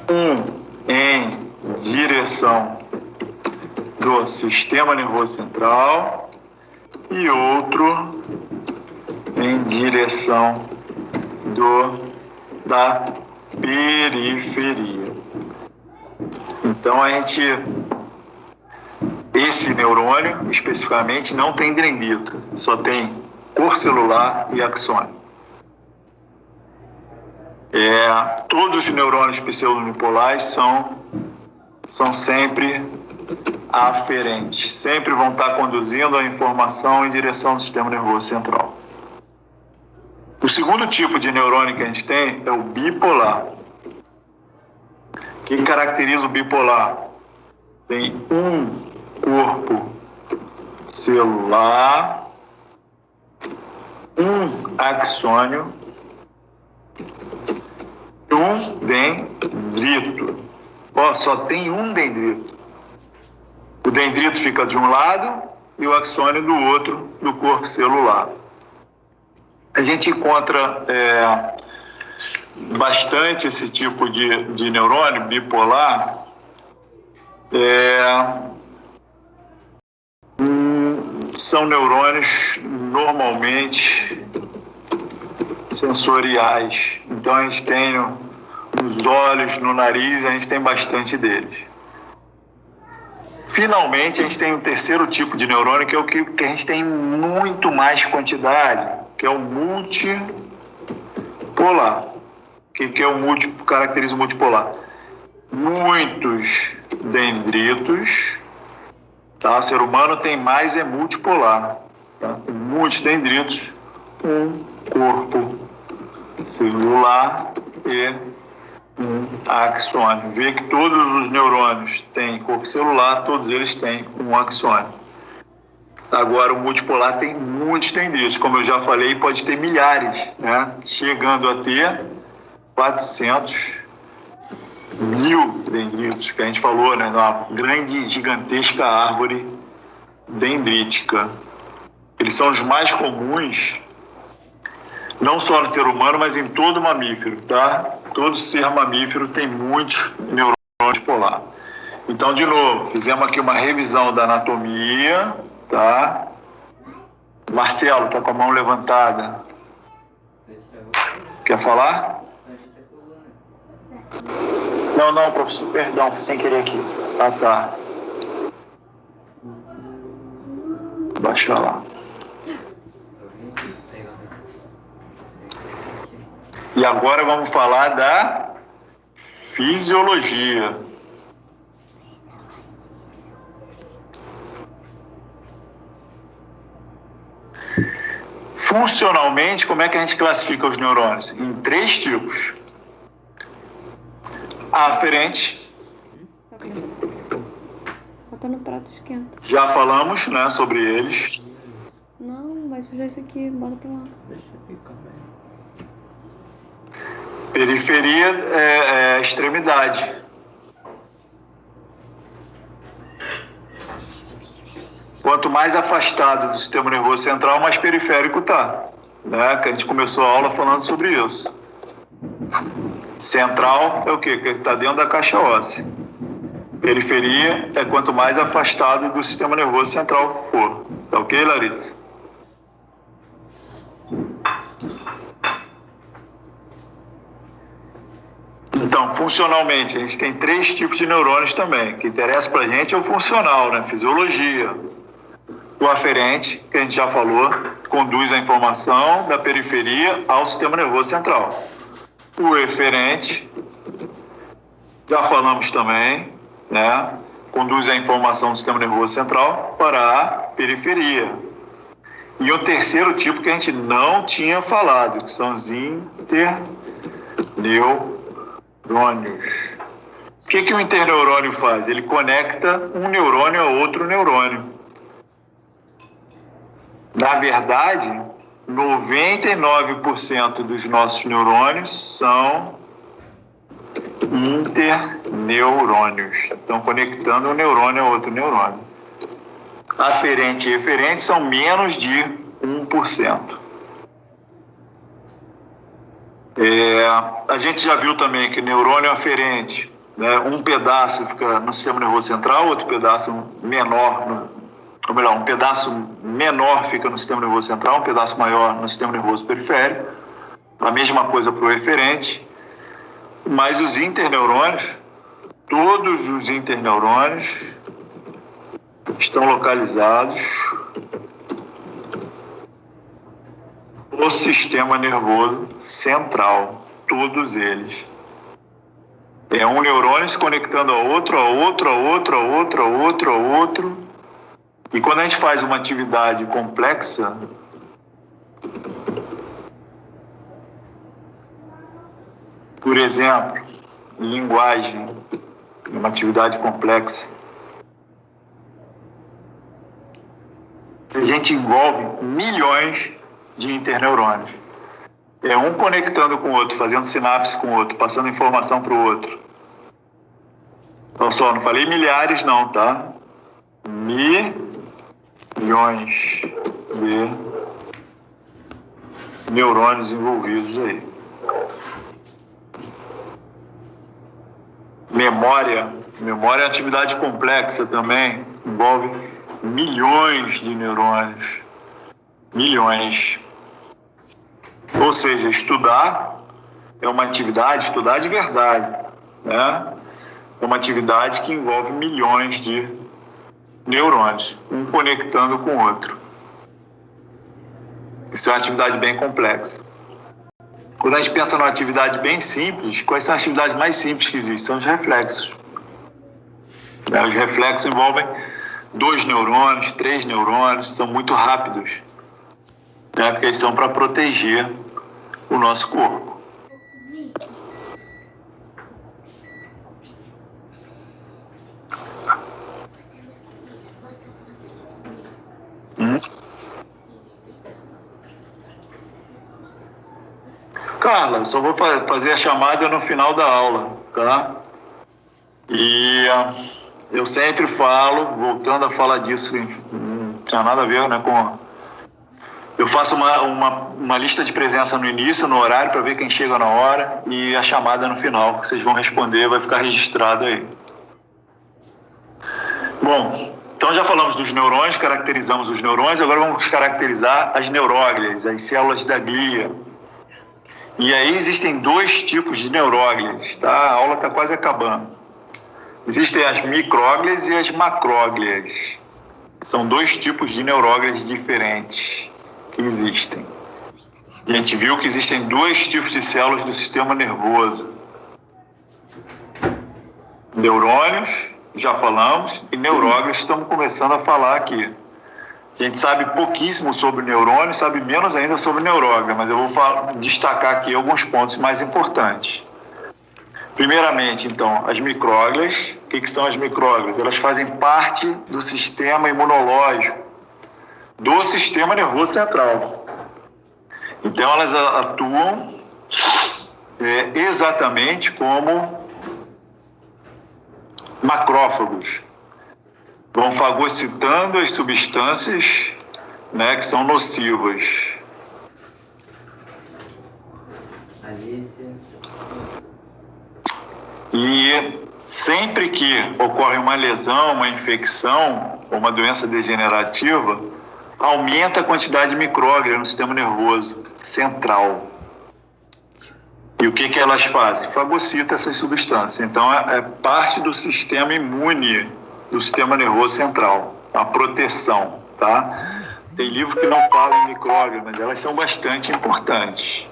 Um em direção do sistema nervoso central e outro em direção da periferia. Então esse neurônio especificamente não tem dendrito, só tem cor celular e axônio. Todos os neurônios pseudo-unipolares são sempre aferentes, sempre vão estar conduzindo a informação em direção ao sistema nervoso central. O segundo tipo de neurônio que a gente tem é o bipolar. O que caracteriza o bipolar? Tem um corpo celular, um axônio, um dendrito. Só tem um dendrito. O dendrito fica de um lado e o axônio do outro, do corpo celular. A gente encontra bastante esse tipo de neurônio bipolar são neurônios normalmente sensoriais. Então a gente tem nos olhos, no nariz, a gente tem bastante deles. Finalmente, a gente tem um terceiro tipo de neurônio, que é o que a gente tem muito mais quantidade, que é o multipolar. O que é o caracteriza o multipolar? Muitos dendritos, tá? O ser humano tem mais, é multipolar. Tá? Tem muitos dendritos, um corpo celular e um axônio. Vê que todos os neurônios têm corpo celular, todos eles têm um axônio. Agora, o multipolar tem muitos dendritos, como eu já falei, pode ter milhares, né? Chegando a ter 400 mil dendritos, que a gente falou, né? Uma grande, gigantesca árvore dendrítica. Eles são os mais comuns, não só no ser humano, mas em todo mamífero, tá? Todo ser mamífero tem muitos neurônios polar. Então, de novo, fizemos aqui uma revisão da anatomia, tá? Marcelo, tá com a mão levantada. Quer falar? Não, professor, perdão, foi sem querer aqui. Ah, tá. Baixa lá. E agora vamos falar da fisiologia. Funcionalmente, como é que a gente classifica os neurônios? Em 3 tipos. Aferente. Bota no prato, esquenta. Já falamos, né, sobre eles. Não, vai sujar isso aqui, bota pra lá. Deixa ficar bem. Periferia é extremidade. Quanto mais afastado do sistema nervoso central, mais periférico tá, né? Que a gente começou a aula falando sobre isso. Central é o quê? Que está dentro da caixa óssea. Periferia é quanto mais afastado do sistema nervoso central for. Tá ok, Larissa? Então, Então, funcionalmente, a gente tem 3 tipos de neurônios também. O que interessa pra gente é o funcional, né? Fisiologia. O aferente, que a gente já falou, conduz a informação da periferia ao sistema nervoso central. O eferente, já falamos também, né? Conduz a informação do sistema nervoso central para a periferia. E o terceiro tipo que a gente não tinha falado, que são os interneurônios. O que o interneurônio faz? Ele conecta um neurônio a outro neurônio. Na verdade, 99% dos nossos neurônios são interneurônios. Estão conectando um neurônio a outro neurônio. Aferente e eferente são menos de 1%. A gente já viu também que neurônio aferente, né, um pedaço fica no sistema nervoso central, outro pedaço menor, um pedaço menor fica no sistema nervoso central, um pedaço maior no sistema nervoso periférico. A mesma coisa para o eferente. Mas os interneurônios, todos os interneurônios estão localizados no sistema nervoso central, todos eles. É um neurônio se conectando a outro, a outro, a outro, a outro, a outro, a outro. E quando a gente faz uma atividade complexa, por exemplo, linguagem, uma atividade complexa, a gente envolve milhões de interneurônios. É um conectando com o outro, fazendo sinapse com o outro, passando informação para o outro. Então, só, não falei milhares não, tá? Milhões de neurônios envolvidos aí. Memória é uma atividade complexa também, envolve milhões de neurônios. Milhões. Ou seja, estudar é uma atividade, estudar de verdade, né? É uma atividade que envolve milhões de neurônios, um conectando com o outro. Isso é uma atividade bem complexa. Quando a gente pensa numa atividade bem simples, quais são as atividades mais simples que existem? São os reflexos. Os reflexos envolvem 2 neurônios, 3 neurônios, são muito rápidos, né? Porque eles são para proteger o nosso corpo. Carla, eu só vou fazer a chamada no final da aula, tá? E eu sempre falo, voltando a falar disso, não tinha nada a ver, né, com... Eu faço uma lista de presença no início, no horário, para ver quem chega na hora, e a chamada no final, que vocês vão responder, vai ficar registrado aí. Bom, então já falamos dos neurônios, caracterizamos os neurônios, agora vamos caracterizar as neuróglias, as células da glia. E aí existem 2 tipos de neuróglias, tá? A aula está quase acabando. Existem as micróglias e as macróglias. São 2 tipos de neuróglias diferentes que existem. E a gente viu que existem 2 tipos de células do sistema nervoso. Neurônios, já falamos, e neuróglias estamos começando a falar aqui. A gente sabe pouquíssimo sobre neurônio, sabe menos ainda sobre neuróglia, mas eu vou destacar aqui alguns pontos mais importantes. Primeiramente, então, as micróglias. O que são as micróglias? Elas fazem parte do sistema imunológico, do sistema nervoso central. Então, elas atuam exatamente como macrófagos. Vão fagocitando as substâncias, né, que são nocivas. E sempre que ocorre uma lesão, uma infecção ou uma doença degenerativa, aumenta a quantidade de micróglia no sistema nervoso central. E o que elas fazem? Fagocita essas substâncias. Então, é parte do sistema imune, do sistema nervoso central, a proteção, tá? Tem livro que não fala em micróglias, mas elas são bastante importantes.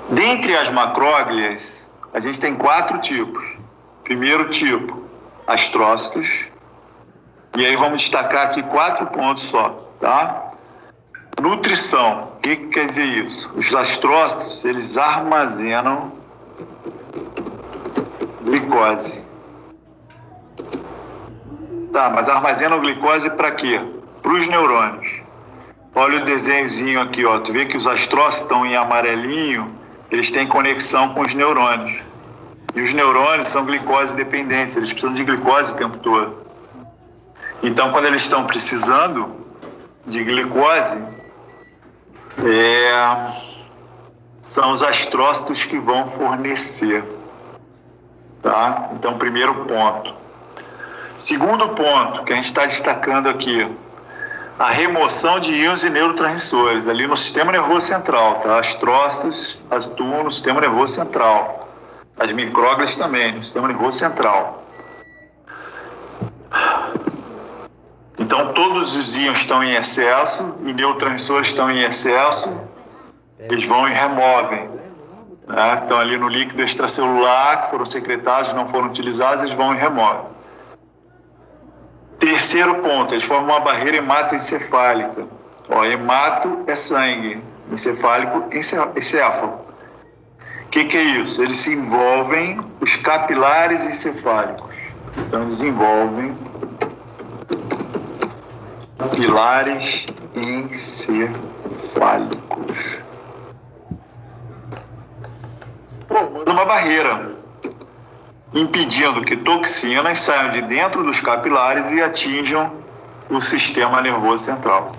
Dentre as macróglias, a gente tem 4 tipos. Primeiro tipo, astrócitos. E aí vamos destacar aqui 4 pontos só, tá? Nutrição. O que quer dizer isso? Os astrócitos, eles armazenam glicose. Tá, mas armazenam glicose para quê? Para os neurônios. Olha o desenhozinho aqui, ó. Tu vê que os astrócitos estão em amarelinho, eles têm conexão com os neurônios. E os neurônios são glicose dependentes, eles precisam de glicose o tempo todo. Então, quando eles estão precisando de glicose, são os astrócitos que vão fornecer. Tá? Então, primeiro ponto. Segundo ponto, que a gente está destacando aqui, a remoção de íons e neurotransmissores, ali no sistema nervoso central, tá? Astrócitos atuam no sistema nervoso central. As micróglias também, no sistema nervoso central. Então, todos os íons estão em excesso e neurotransmissores estão em excesso, eles vão e removem. Né? Então, ali no líquido extracelular, que foram secretados, não foram utilizados, eles vão e removem. Terceiro ponto, eles formam uma barreira hematoencefálica. Ó, hemato é sangue, encefálico, encéfalo. O que é isso? Eles se envolvem os capilares encefálicos. Então, eles envolvem capilares encefálicos. Formando uma barreira, impedindo que toxinas saiam de dentro dos capilares e atinjam o sistema nervoso central.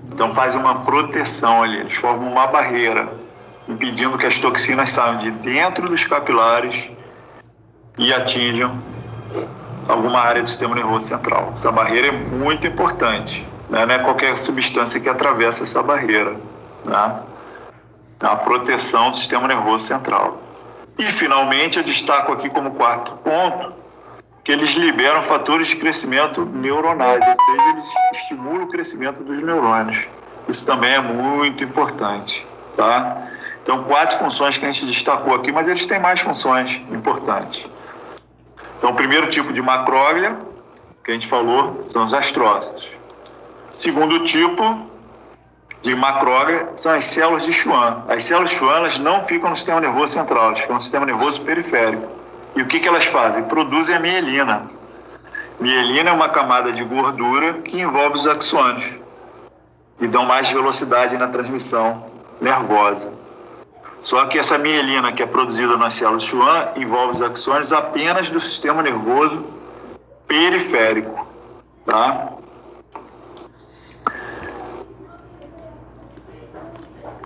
Então faz uma proteção ali, eles formam uma barreira, impedindo que as toxinas saiam de dentro dos capilares e atinjam alguma área do sistema nervoso central. Essa barreira é muito importante, né? Não é qualquer substância que atravessa essa barreira, né? É a proteção do sistema nervoso central. E, finalmente, eu destaco aqui como 4º ponto que eles liberam fatores de crescimento neuronais, ou seja, eles estimulam o crescimento dos neurônios. Isso também é muito importante, tá? Então, 4 funções que a gente destacou aqui, mas eles têm mais funções importantes. Então, o primeiro tipo de macróglia, que a gente falou, são os astrócitos. Segundo tipo de macróglia são as células de Schwann. As células de Schwann, elas não ficam no sistema nervoso central, elas ficam no sistema nervoso periférico. E o que elas fazem? Produzem a mielina. Mielina é uma camada de gordura que envolve os axônios e dão mais velocidade na transmissão nervosa. Só que essa mielina que é produzida nas células de Schwann envolve os axônios apenas do sistema nervoso periférico, tá?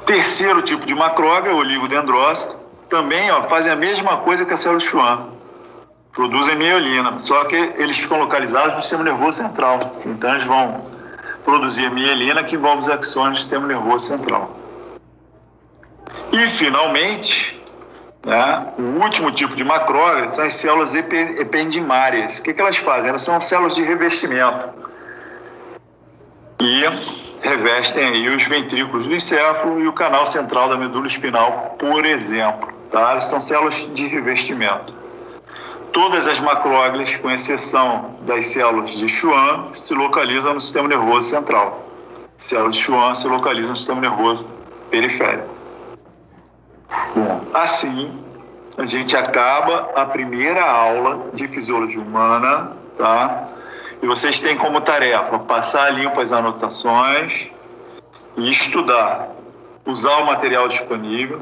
Terceiro tipo de macróglia, o oligodendrócito, também fazem a mesma coisa que a célula de Schwann. Produzem mielina, só que eles ficam localizados no sistema nervoso central. Então eles vão produzir mielina que envolve os axônios do sistema nervoso central. E, finalmente, né, o último tipo de macróglia são as células ependimárias. O que elas fazem? Elas são células de revestimento. E revestem aí os ventrículos do encéfalo e o canal central da medula espinal, por exemplo. Tá? Elas são células de revestimento. Todas as macróglias, com exceção das células de Schwann, se localizam no sistema nervoso central. Células de Schwann se localizam no sistema nervoso periférico. Bom, assim, a gente acaba a primeira aula de fisiologia humana, tá? E vocês têm como tarefa passar limpo as anotações e estudar, usar o material disponível.